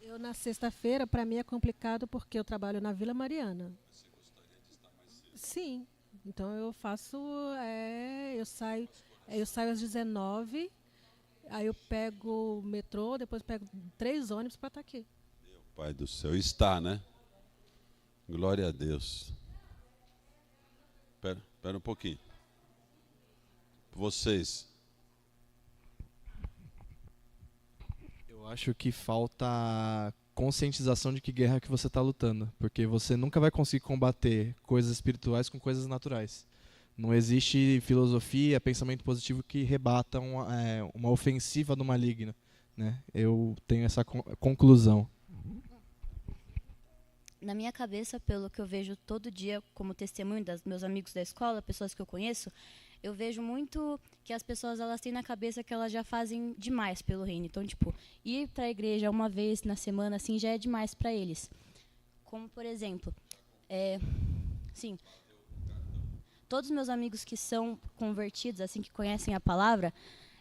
[SPEAKER 7] Eu, na sexta-feira, para mim é complicado porque eu trabalho na Vila Mariana.
[SPEAKER 1] Você gostaria de estar mais cedo?
[SPEAKER 7] Sim. Então eu faço, eu saio às 19h, aí eu pego o metrô, depois pego 3 ônibus para estar aqui.
[SPEAKER 1] Meu Pai do céu, está, né? Glória a Deus. Espera um pouquinho. Vocês.
[SPEAKER 8] Eu acho que falta conscientização de que guerra que você está lutando, porque você nunca vai conseguir combater coisas espirituais com coisas naturais. Não existe filosofia, pensamento positivo que rebata uma ofensiva do maligno, né? Eu tenho essa conclusão.
[SPEAKER 3] Na minha cabeça, pelo que eu vejo todo dia como testemunho dos meus amigos da escola, pessoas que eu conheço, eu vejo muito que as pessoas elas têm na cabeça que elas já fazem demais pelo reino. Então, tipo, ir para a igreja uma vez na semana assim já é demais para eles. Como, por exemplo, sim, todos os meus amigos que são convertidos, assim, que conhecem a palavra,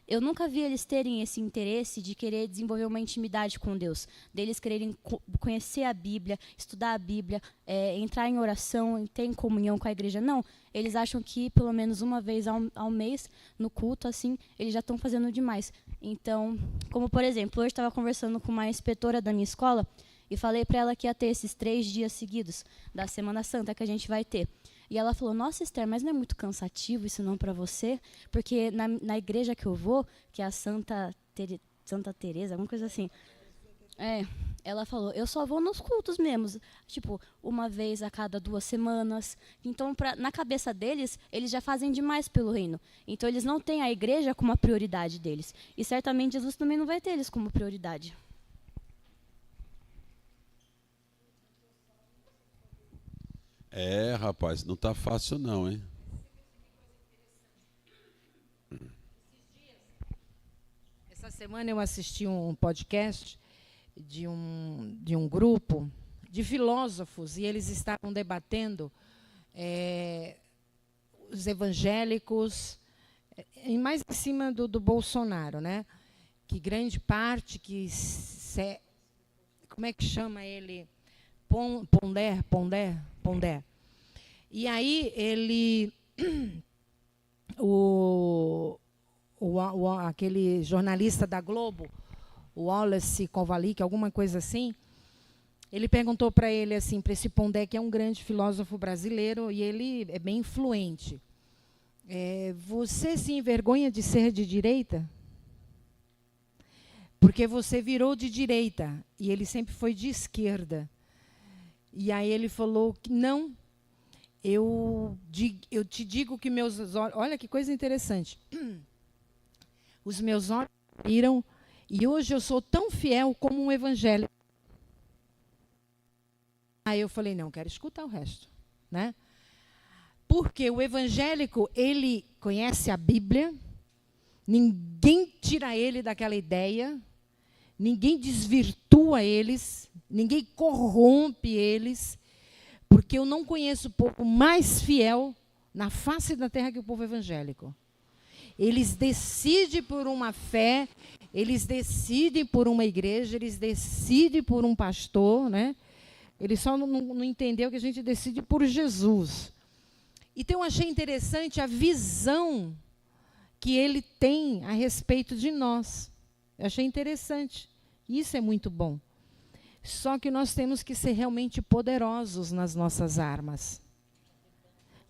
[SPEAKER 3] eu nunca vi eles terem esse interesse de querer desenvolver uma intimidade com Deus, deles quererem conhecer a Bíblia, estudar a Bíblia, entrar em oração, ter em comunhão com a igreja. Não, eles acham que pelo menos uma vez ao mês, no culto, assim, eles já estão fazendo demais. Então, como por exemplo, hoje estava conversando com uma inspetora da minha escola e falei para ela que ia ter esses 3 dias seguidos da Semana Santa que a gente vai ter. E ela falou, nossa, Esther, mas não é muito cansativo isso não para você? Porque na igreja que eu vou, que é a Santa Teresa, alguma coisa assim, ela falou, eu só vou nos cultos mesmo, tipo, uma vez a cada 2 semanas. Então, na cabeça deles, eles já fazem demais pelo reino. Então, eles não têm a igreja como a prioridade deles. E certamente Jesus também não vai ter eles como prioridade.
[SPEAKER 1] Rapaz, não está fácil não, hein?
[SPEAKER 2] Essa semana eu assisti um podcast de um grupo de filósofos e eles estavam debatendo os evangélicos, mais em cima do Bolsonaro, né? Que grande parte como é que chama ele? Pondé. E aí ele, aquele jornalista da Globo, o Wallace Kovalik, alguma coisa assim, ele perguntou para ele assim, para esse Pondé, que é um grande filósofo brasileiro, e ele é bem influente. Você se envergonha de ser de direita? Porque você virou de direita e ele sempre foi de esquerda. E aí ele falou que não, eu te digo que meus olhos... Olha que coisa interessante. Os meus olhos viram e hoje eu sou tão fiel como um evangélico. Aí eu falei, não, quero escutar o resto, né? Porque o evangélico, ele conhece a Bíblia, ninguém tira ele daquela ideia, ninguém desvirtua eles, ninguém corrompe eles, porque eu não conheço o povo mais fiel na face da terra que o povo evangélico. Eles decidem por uma fé, eles decidem por uma igreja, eles decidem por um pastor, né? Ele só não entendeu que a gente decide por Jesus. Então, eu achei interessante a visão que ele tem a respeito de nós. Eu achei interessante. Isso é muito bom. Só que nós temos que ser realmente poderosos nas nossas armas.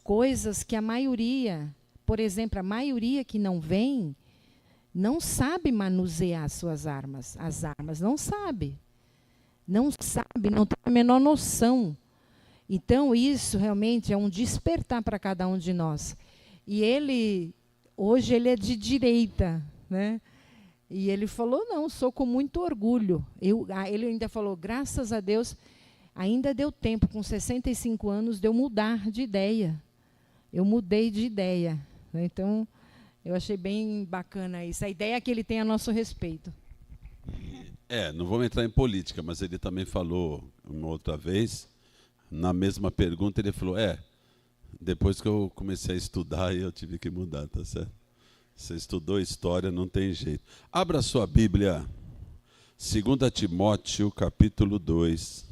[SPEAKER 2] Coisas que a maioria, por exemplo, a maioria que não vem, não sabe manusear as suas armas. As armas não sabe. Não sabe, não tem a menor noção. Então, isso realmente é um despertar para cada um de nós. E hoje ele é de direita, né? E ele falou, não, sou com muito orgulho. Ele ainda falou, graças a Deus, ainda deu tempo, com 65 anos, de eu mudar de ideia. Eu mudei de ideia. Então, eu achei bem bacana isso. A ideia que ele tem a nosso respeito.
[SPEAKER 1] Não vamos entrar em política, mas ele também falou uma outra vez, na mesma pergunta, ele falou, depois que eu comecei a estudar, eu tive que mudar, tá certo? Você estudou história, não tem jeito. Abra sua Bíblia, 2 Timóteo, capítulo 2,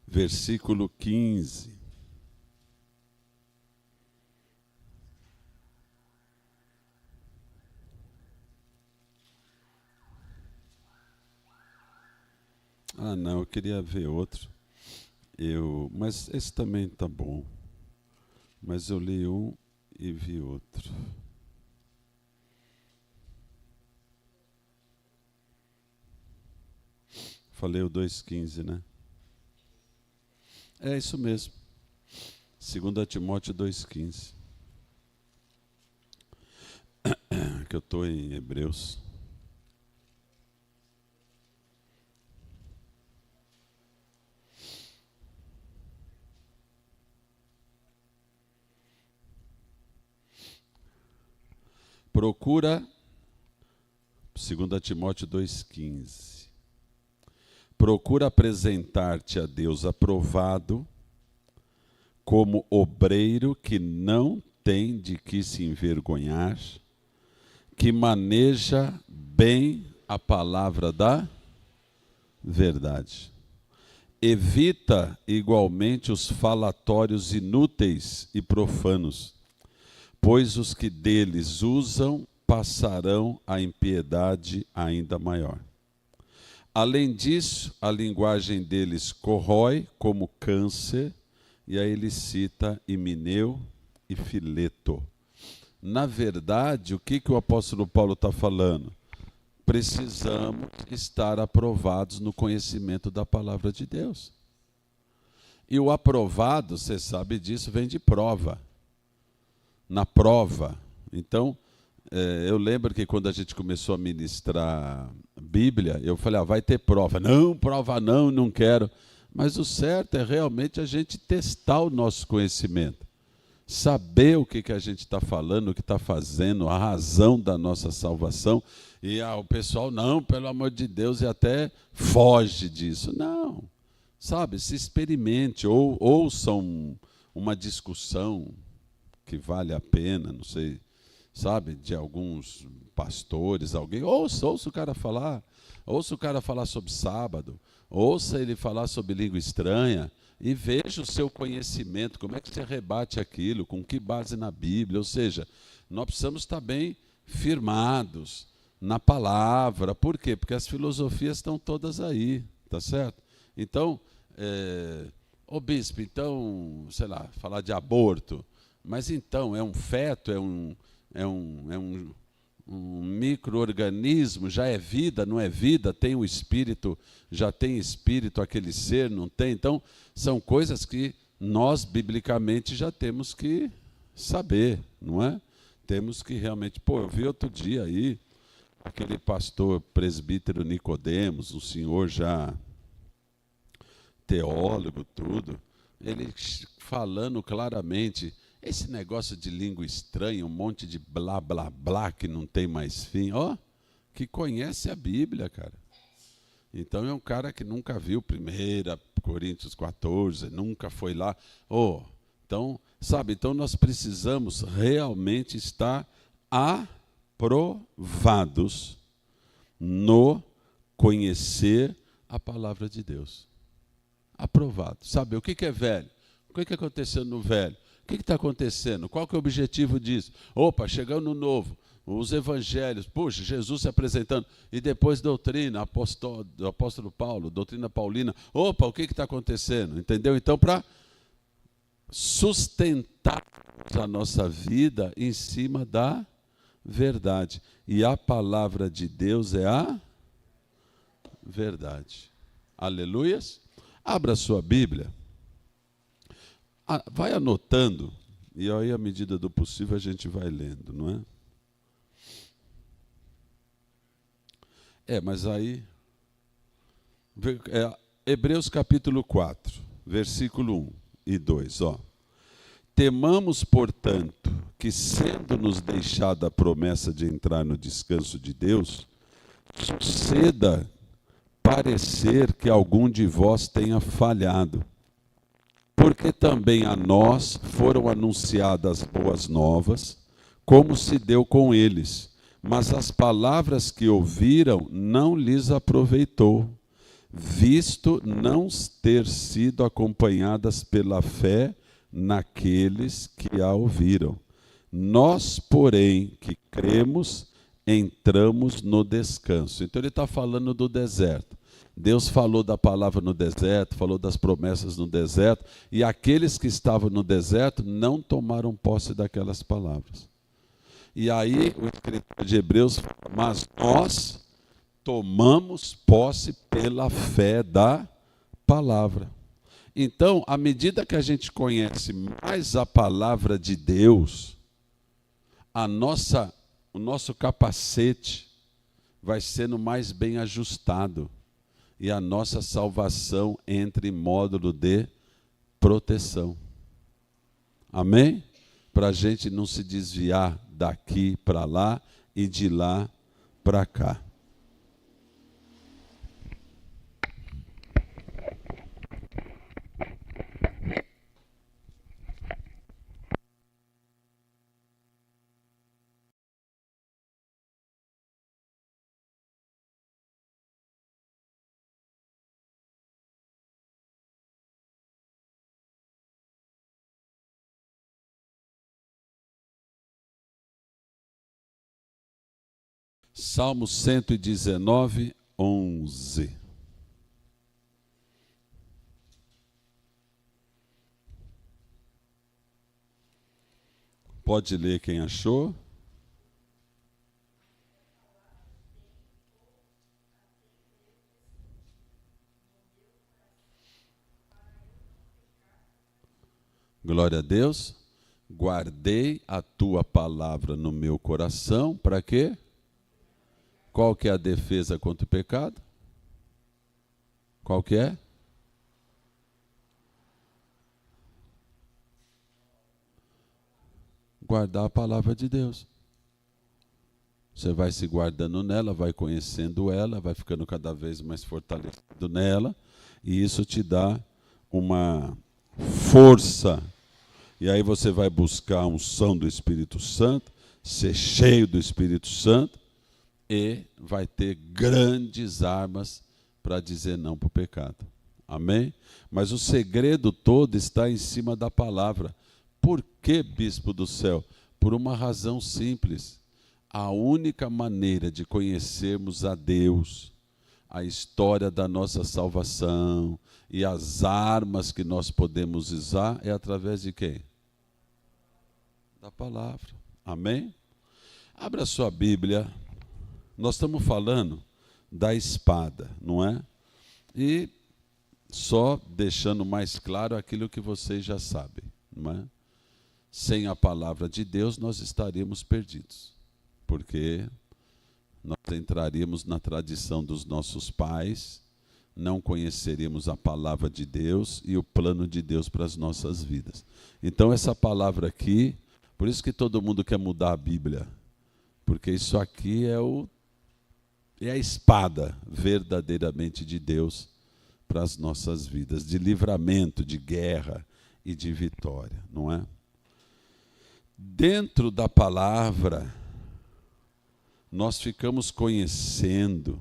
[SPEAKER 1] versículo 15. Ah, não, eu queria ver outro. Mas esse também tá bom. Mas eu li um e vi outro. Falei o 2,15, né? É isso mesmo. 2 Timóteo 2,15. Que eu estou em Hebreus. Procura, 2 Timóteo 2,15. Procura apresentar-te a Deus aprovado, como obreiro que não tem de que se envergonhar, que maneja bem a palavra da verdade. Evita igualmente os falatórios inúteis e profanos, pois os que deles usam passarão a impiedade ainda maior. Além disso, a linguagem deles corrói como câncer, e aí ele cita Himeneu e Fileto. Na verdade, o que o apóstolo Paulo está falando? Precisamos estar aprovados no conhecimento da palavra de Deus. E o aprovado, você sabe disso, vem de prova. Na prova. Então, eu lembro que quando a gente começou a ministrar Bíblia, eu falei, vai ter prova. Não, prova não quero. Mas o certo é realmente a gente testar o nosso conhecimento. Saber o que a gente está falando, o que está fazendo, a razão da nossa salvação. E o pessoal, não, pelo amor de Deus, e até foge disso. Não. Sabe, se experimente, ou ouçam uma discussão que vale a pena, não sei, sabe, de alguns pastores, alguém, ouça o cara falar sobre sábado, ouça ele falar sobre língua estranha e veja o seu conhecimento, como é que você rebate aquilo, com que base na Bíblia, ou seja, nós precisamos estar bem firmados na palavra. Por quê? Porque as filosofias estão todas aí, tá certo? Então, bispo, então, sei lá, falar de aborto, Mas então, é um feto, um micro-organismo, já é vida, não é vida, tem o espírito, já tem espírito aquele ser, não tem? Então, são coisas que nós, biblicamente, já temos que saber, não é? Temos que realmente... Pô, eu vi outro dia aí, aquele pastor presbítero Nicodemos, um senhor já teólogo, tudo, ele falando claramente... Esse negócio de língua estranha, um monte de blá, blá, blá, que não tem mais fim, ó, que conhece a Bíblia, cara. Então, é um cara que nunca viu 1 Coríntios 14, nunca foi lá. Então, sabe, então nós precisamos realmente estar aprovados no conhecer a palavra de Deus. Aprovado. Sabe, o que é velho? O que aconteceu no velho? O que está acontecendo? Qual que é o objetivo disso? Opa, chegando no novo, os evangelhos, puxa, Jesus se apresentando, e depois doutrina, do apóstolo Paulo, doutrina paulina. Opa, o que está acontecendo? Entendeu? Então, para sustentar a nossa vida em cima da verdade. E a palavra de Deus é a verdade. Aleluias? Abra sua Bíblia. Vai anotando, e aí, à medida do possível, a gente vai lendo, não é? Mas aí... Hebreus capítulo 4, versículo 1 e 2, ó. Temamos, portanto, que sendo-nos deixada a promessa de entrar no descanso de Deus, suceda parecer que algum de vós tenha falhado. Porque também a nós foram anunciadas boas novas, como se deu com eles. Mas as palavras que ouviram não lhes aproveitou, visto não ter sido acompanhadas pela fé naqueles que a ouviram. Nós, porém, que cremos, entramos no descanso. Então ele está falando do deserto. Deus falou da palavra no deserto, falou das promessas no deserto, e aqueles que estavam no deserto não tomaram posse daquelas palavras. E aí o escritor de Hebreus fala, mas nós tomamos posse pela fé da palavra. Então, à medida que a gente conhece mais a palavra de Deus, o nosso capacete vai sendo mais bem ajustado. E a nossa salvação entra em módulo de proteção. Amém? Para a gente não se desviar daqui para lá e de lá para cá. Salmo 119, 11. Pode ler quem achou. Glória a Deus. Guardei a tua palavra no meu coração, para quê? Qual que é a defesa contra o pecado? Qual que é? Guardar a palavra de Deus. Você vai se guardando nela, vai conhecendo ela, vai ficando cada vez mais fortalecido nela, e isso te dá uma força. E aí você vai buscar a unção do Espírito Santo, ser cheio do Espírito Santo, e vai ter grandes armas para dizer não para o pecado. Amém? Mas o segredo todo está em cima da palavra. Por que, bispo do céu? Por uma razão simples. A única maneira de conhecermos a Deus, a história da nossa salvação e as armas que nós podemos usar é através de quem? Da palavra. Amém? Abra sua Bíblia. Nós estamos falando da espada, não é? E só deixando mais claro aquilo que vocês já sabem, não é? Sem a palavra de Deus nós estaríamos perdidos, porque nós entraríamos na tradição dos nossos pais, não conheceríamos a palavra de Deus e o plano de Deus para as nossas vidas. Então essa palavra aqui, por isso que todo mundo quer mudar a Bíblia, porque isso aqui é a espada verdadeiramente de Deus para as nossas vidas, de livramento, de guerra e de vitória, não é? Dentro da palavra, nós ficamos conhecendo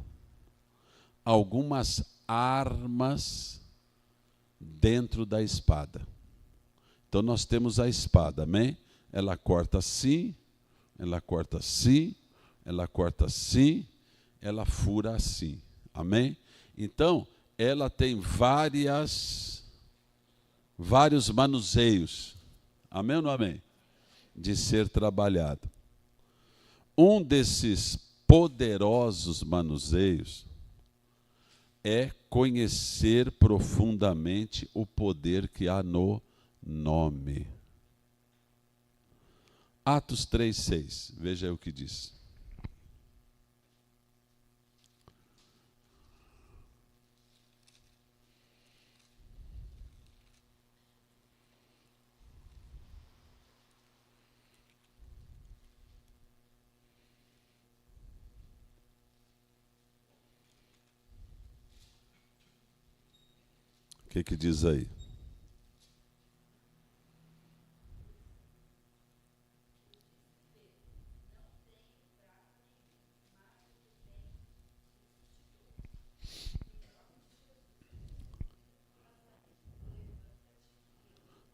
[SPEAKER 1] algumas armas dentro da espada. Então nós temos a espada, amém? Ela corta assim, ela corta assim, ela corta assim, ela fura assim, amém? Então, ela tem vários manuseios, amém ou não amém? De ser trabalhado. Um desses poderosos manuseios é conhecer profundamente o poder que há no nome. Atos 3:6, veja aí o que diz. O que diz aí?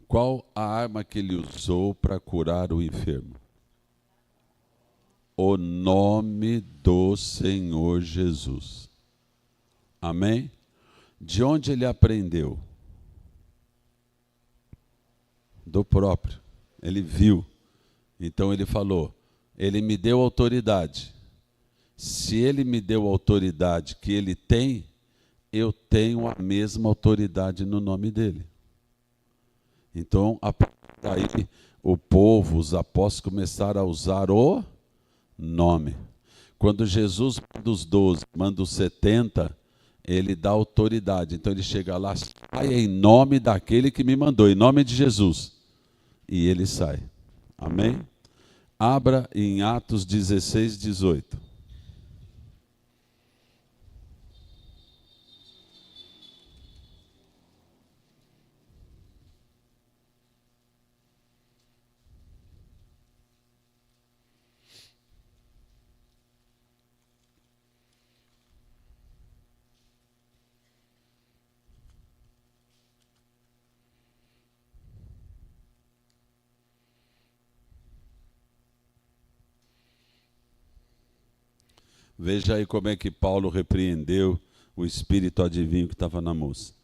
[SPEAKER 1] Qual a arma que ele usou para curar o enfermo? O nome do Senhor Jesus. Amém? De onde ele aprendeu? Do próprio. Ele viu. Então ele falou, ele me deu autoridade. Se ele me deu a autoridade que ele tem, eu tenho a mesma autoridade no nome dele. Então, daí o povo, os apóstolos começaram a usar o nome. Quando Jesus manda os 12, manda os 70, ele dá autoridade. Então ele chega lá, sai em nome daquele que me mandou, em nome de Jesus. E ele sai. Amém? Abra em Atos 16:18. Veja aí como é que Paulo repreendeu o espírito adivinho que estava na moça.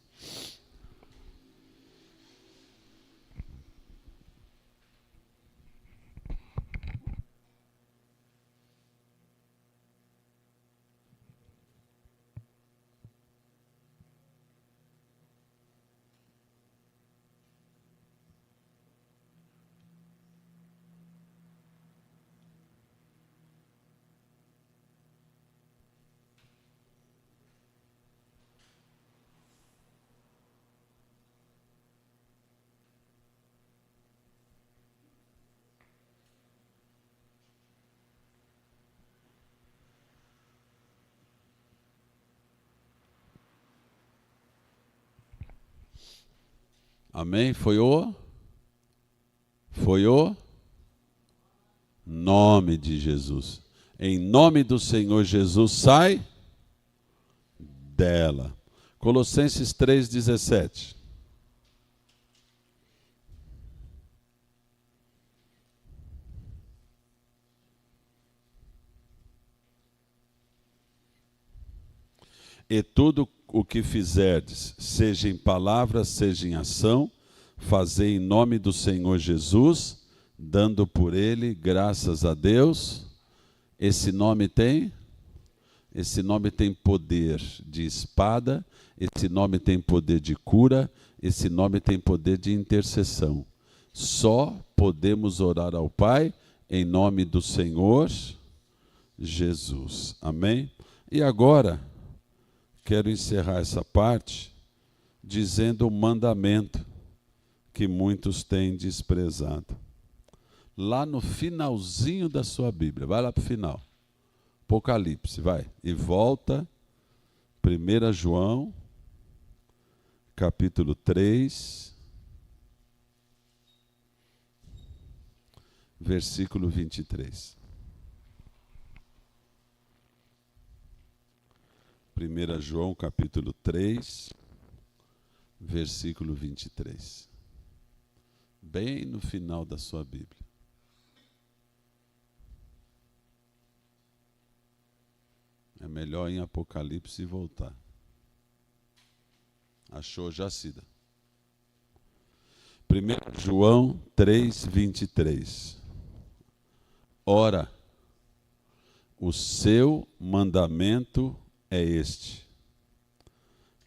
[SPEAKER 1] Amém? Foi o nome de Jesus. Em nome do Senhor Jesus, sai dela. Colossenses 3:17. E tudo o que fizerdes, seja em palavra, seja em ação, fazei em nome do Senhor Jesus, dando por ele graças a Deus. Esse nome tem? Esse nome tem poder de espada, esse nome tem poder de cura, esse nome tem poder de intercessão. Só podemos orar ao Pai em nome do Senhor Jesus. Amém? E agora, quero encerrar essa parte dizendo o mandamento que muitos têm desprezado. Lá no finalzinho da sua Bíblia, vai lá para o final. Apocalipse, vai. E volta, 1 João, capítulo 3, versículo 23. 1 João, capítulo 3, versículo 23. Bem no final da sua Bíblia. É melhor em Apocalipse voltar. Achou, Jacida? 1 João 3, 23. Ora, o seu mandamento é este: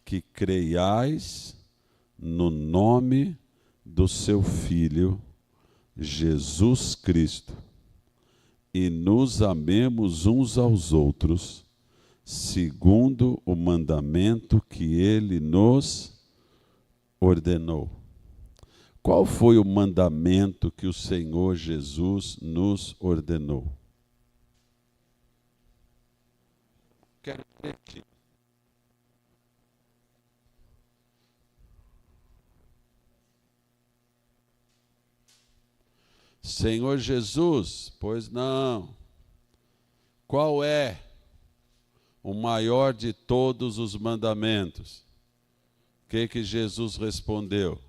[SPEAKER 1] que creiais no nome do seu Filho, Jesus Cristo, e nos amemos uns aos outros, segundo o mandamento que ele nos ordenou. Qual foi o mandamento que o Senhor Jesus nos ordenou? Quero repetir. Senhor Jesus, pois não. Qual é o maior de todos os mandamentos? O que Jesus respondeu?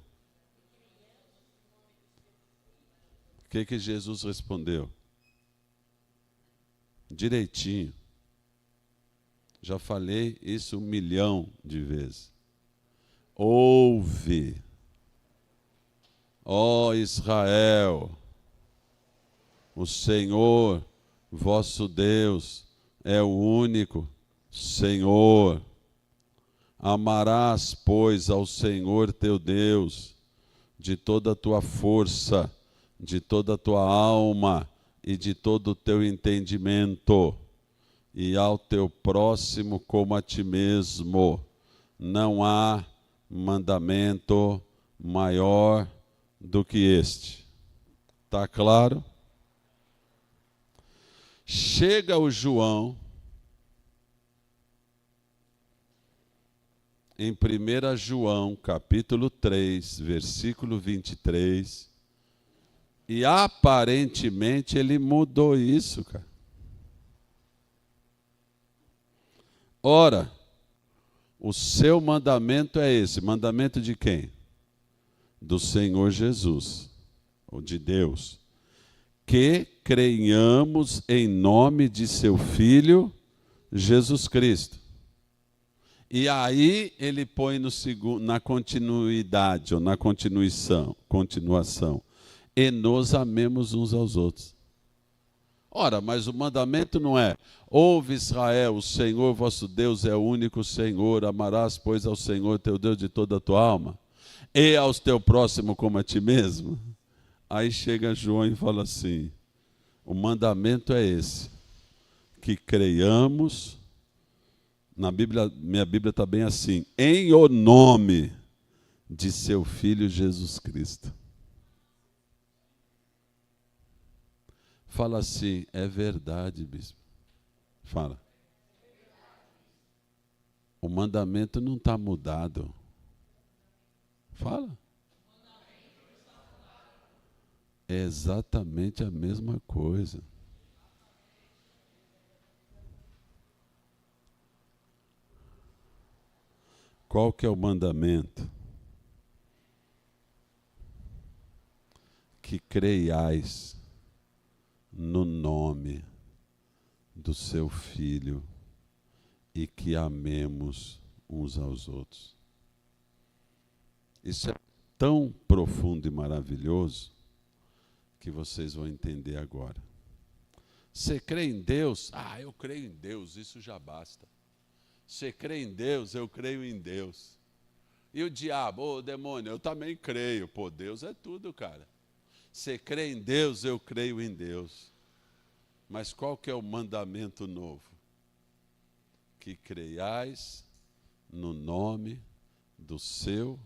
[SPEAKER 1] O que Jesus respondeu? Direitinho. Já falei isso 1 milhão de vezes. Ouve, ó Israel, o Senhor, vosso Deus, é o único Senhor. Amarás, pois, ao Senhor teu Deus de toda a tua força, de toda a tua alma e de todo o teu entendimento, e ao teu próximo como a ti mesmo. Não há mandamento maior do que este. Está claro? Chega o João em 1 João, capítulo 3, versículo 23, e aparentemente ele mudou isso, cara. Ora, o seu mandamento é esse. Mandamento de quem? Do Senhor Jesus, ou de Deus. Que creiamos em nome de seu Filho, Jesus Cristo. E aí ele põe na continuidade, ou na continuação. E nos amemos uns aos outros. Ora, mas o mandamento não é: ouve Israel, o Senhor vosso Deus é o único Senhor, amarás, pois, ao Senhor teu Deus de toda a tua alma, e aos teu próximo como a ti mesmo. Aí chega João e fala assim: o mandamento é esse, que creiamos, na Bíblia, minha Bíblia está bem assim, em o nome de seu Filho Jesus Cristo. Fala assim: é verdade, bispo. Fala. O mandamento não está mudado. Fala. É exatamente a mesma coisa. Qual que é o mandamento? Que creiais no nome do seu Filho e que amemos uns aos outros. Isso é tão profundo e maravilhoso que vocês vão entender agora. Você crê em Deus? Ah, eu creio em Deus, isso já basta. Você crê em Deus? Eu creio em Deus. E o diabo, ô demônio, eu também creio. Pô, Deus é tudo, cara. Você crê em Deus? Eu creio em Deus. Mas qual que é o mandamento novo? Que creiais no nome do seu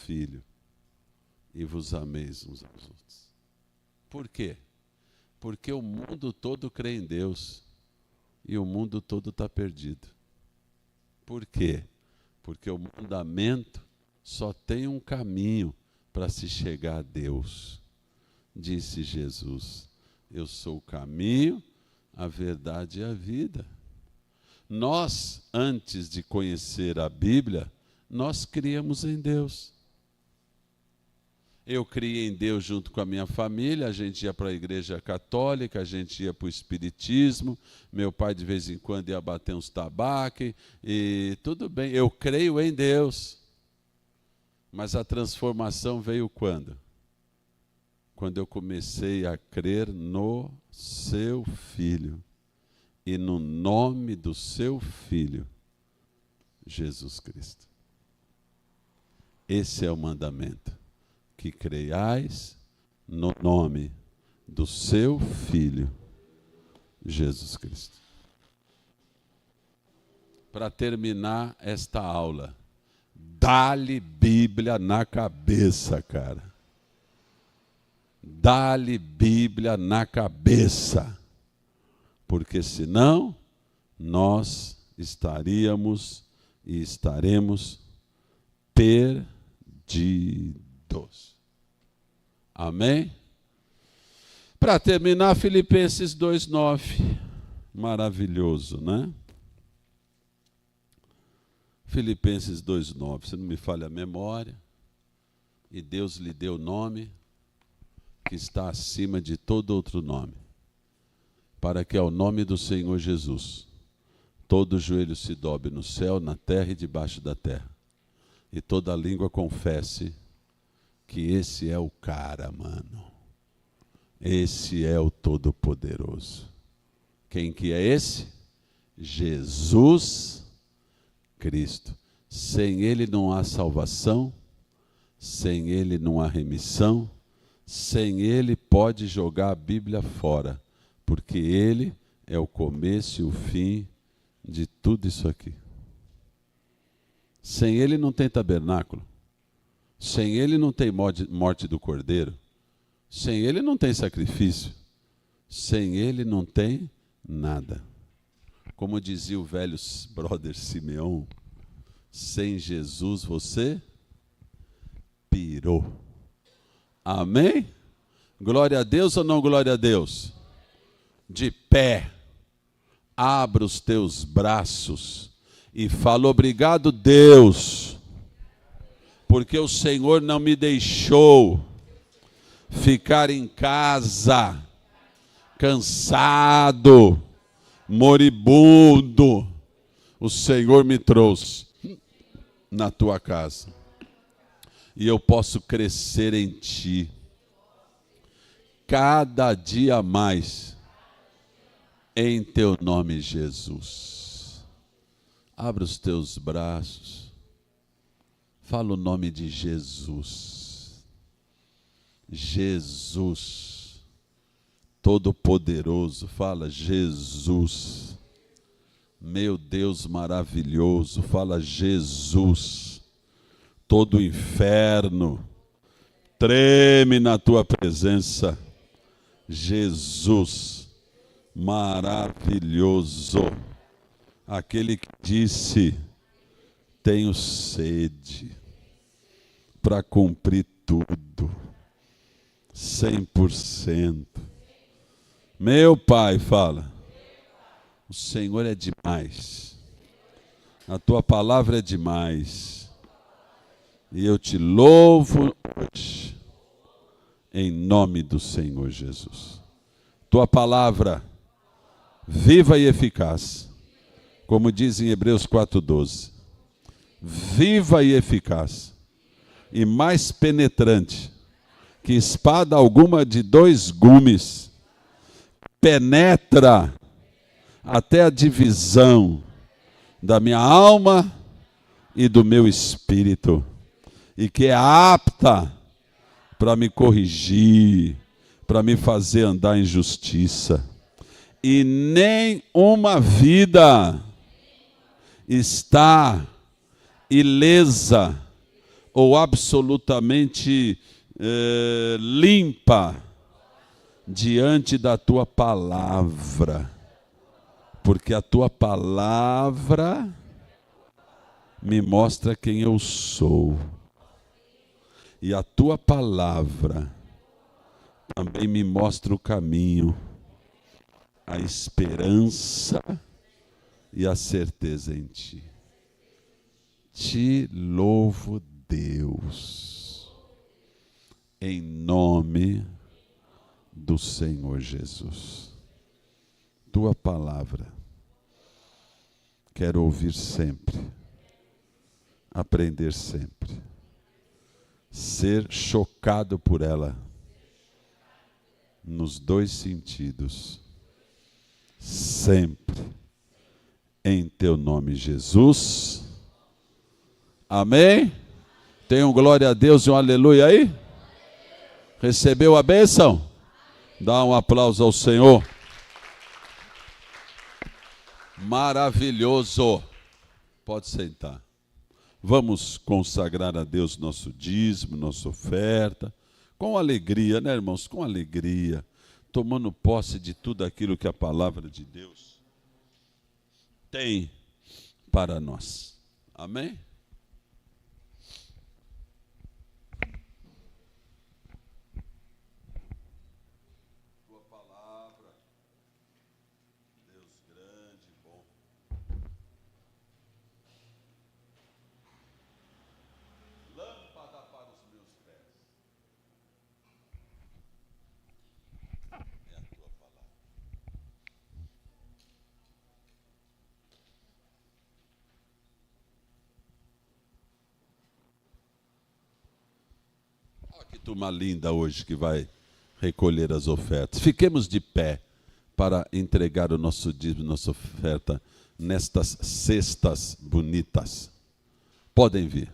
[SPEAKER 1] Filho e vos ameis uns aos outros. Por quê? Porque o mundo todo crê em Deus e o mundo todo está perdido. Por quê? Porque o mandamento só tem um caminho para se chegar a Deus. Disse Jesus, eu sou o caminho, a verdade e a vida. Nós, antes de conhecer a Bíblia, nós criamos em Deus. Eu criei em Deus junto com a minha família, a gente ia para a igreja católica, a gente ia para o espiritismo, meu pai de vez em quando ia bater uns tabaques, e tudo bem, eu creio em Deus. Mas a transformação veio quando? Quando eu comecei a crer no seu Filho e no nome do seu Filho, Jesus Cristo. Esse é o mandamento. Que creiais no nome do seu Filho, Jesus Cristo. Para terminar esta aula, dá-lhe Bíblia na cabeça, cara. Dá-lhe Bíblia na cabeça. Porque senão, nós estaríamos e estaremos perdidos. Amém? Para terminar, Filipenses 2:9. Maravilhoso, né? Filipenses 2:9. Se não me falha a memória, e Deus lhe deu nome que está acima de todo outro nome, para que ao nome do Senhor Jesus todo joelho se dobre no céu, na terra e debaixo da terra, e toda língua confesse que esse é o cara, mano. Esse é o Todo-Poderoso. Quem que é esse? Jesus Cristo. Sem Ele não há salvação, sem Ele não há remissão, sem Ele pode jogar a Bíblia fora, porque Ele é o começo e o fim de tudo isso aqui. Sem Ele não tem tabernáculo. Sem Ele não tem morte do cordeiro. Sem Ele não tem sacrifício. Sem Ele não tem nada. Como dizia o velho brother Simeão, sem Jesus você pirou. Amém? Glória a Deus ou não glória a Deus? De pé, abra os teus braços e fala, obrigado, Deus, porque o Senhor não me deixou ficar em casa, cansado, moribundo. O Senhor me trouxe na tua casa. E eu posso crescer em ti. Cada dia mais. Em teu nome, Jesus. Abra os teus braços. Fala o nome de Jesus. Jesus. Todo-Poderoso. Fala, Jesus. Meu Deus maravilhoso. Fala, Jesus. Todo o inferno treme na tua presença. Jesus maravilhoso. Aquele que disse, tenho sede para cumprir tudo, 100%. Meu Pai, fala, o Senhor é demais, a tua palavra é demais, e eu te louvo hoje, em nome do Senhor Jesus. Tua palavra, viva e eficaz, como diz em Hebreus 4:12, viva e eficaz, e mais penetrante que espada alguma de 2 gumes penetra até a divisão da minha alma e do meu espírito, e que é apta para me corrigir, para me fazer andar em justiça. E nem uma vida está ilesa ou absolutamente limpa diante da tua palavra, porque a tua palavra me mostra quem eu sou, e a tua palavra também me mostra o caminho, a esperança e a certeza em ti. Te louvo, Deus, em nome do Senhor Jesus. Tua palavra, quero ouvir sempre, aprender sempre, ser chocado por ela, nos 2 sentidos, sempre, em teu nome, Jesus. Amém? Tem um glória a Deus e um aleluia aí? Recebeu a bênção? Dá um aplauso ao Senhor. Maravilhoso. Pode sentar. Vamos consagrar a Deus nosso dízimo, nossa oferta, com alegria, né, irmãos? Com alegria, tomando posse de tudo aquilo que a palavra de Deus tem para nós. Amém? Tua palavra, Deus grande e bom. Lâmpada para os meus pés. É a tua palavra. Olha que turma linda hoje que vai recolher as ofertas. Fiquemos de pé para entregar o nosso dízimo, nossa oferta nestas cestas bonitas. Podem vir.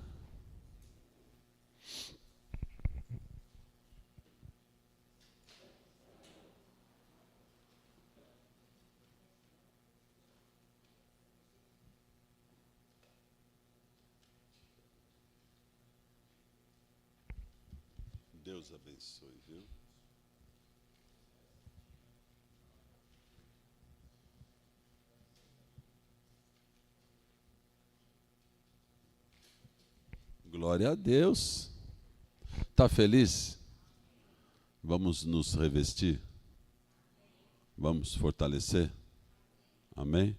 [SPEAKER 1] Deus abençoe, viu? Glória a Deus. Está feliz? Vamos nos revestir? Vamos fortalecer? Amém?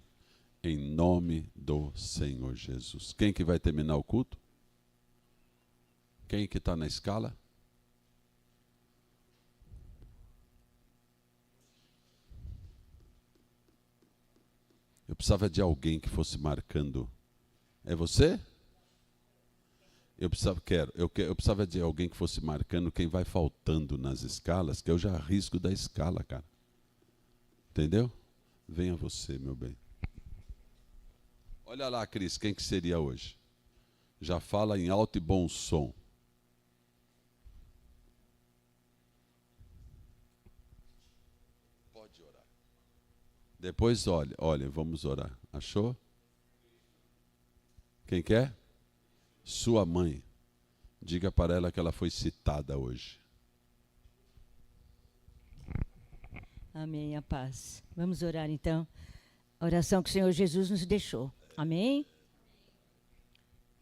[SPEAKER 1] Em nome do Senhor Jesus. Quem que vai terminar o culto? Quem que está na escala? Eu precisava de alguém que fosse marcando. É você? Eu precisava de alguém que fosse marcando quem vai faltando nas escalas, que eu já arrisco da escala, cara. Entendeu? Venha você, meu bem. Olha lá, Cris, quem que seria hoje? Já fala em alto e bom som. Pode orar. Depois olha, vamos orar. Achou? Quem quer? Sua mãe. Diga para ela que ela foi citada hoje.
[SPEAKER 9] Amém, a paz. Vamos orar então. A oração que o Senhor Jesus nos deixou. Amém?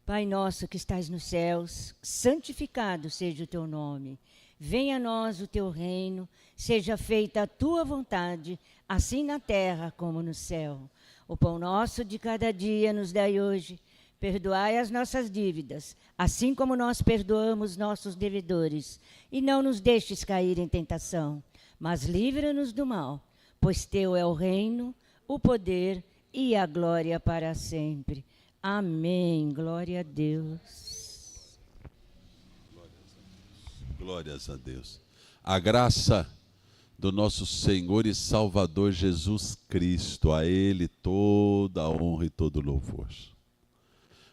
[SPEAKER 9] Pai nosso que estás nos céus, santificado seja o teu nome. Venha a nós o teu reino, seja feita a tua vontade, assim na terra como no céu. O pão nosso de cada dia nos dai hoje. Perdoai as nossas dívidas, assim como nós perdoamos nossos devedores. E não nos deixes cair em tentação, mas livra-nos do mal, pois teu é o reino, o poder e a glória para sempre. Amém. Glória a Deus.
[SPEAKER 1] Glórias a Deus. A graça do nosso Senhor e Salvador Jesus Cristo, a Ele toda a honra e todo o louvor.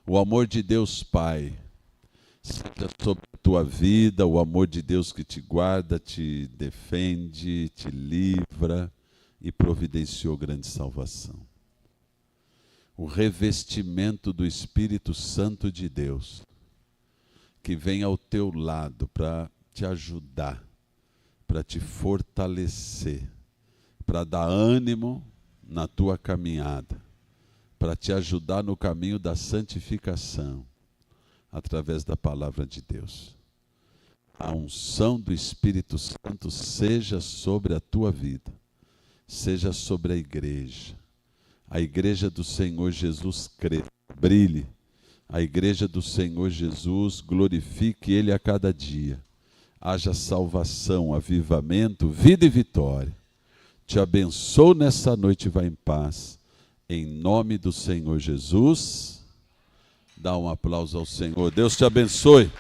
[SPEAKER 1] O amor de Deus Pai seja sobre a tua vida, o amor de Deus que te guarda, te defende, te livra e providenciou grande salvação. O revestimento do Espírito Santo de Deus, que vem ao teu lado para te ajudar, para te fortalecer, para dar ânimo na tua caminhada, para te ajudar no caminho da santificação, através da palavra de Deus. A unção do Espírito Santo seja sobre a tua vida, seja sobre a igreja do Senhor Jesus cresça, brilhe, a igreja do Senhor Jesus glorifique Ele a cada dia, haja salvação, avivamento, vida e vitória. Te abençoo nessa noite e vá em paz, em nome do Senhor Jesus. Dá um aplauso ao Senhor. Deus te abençoe.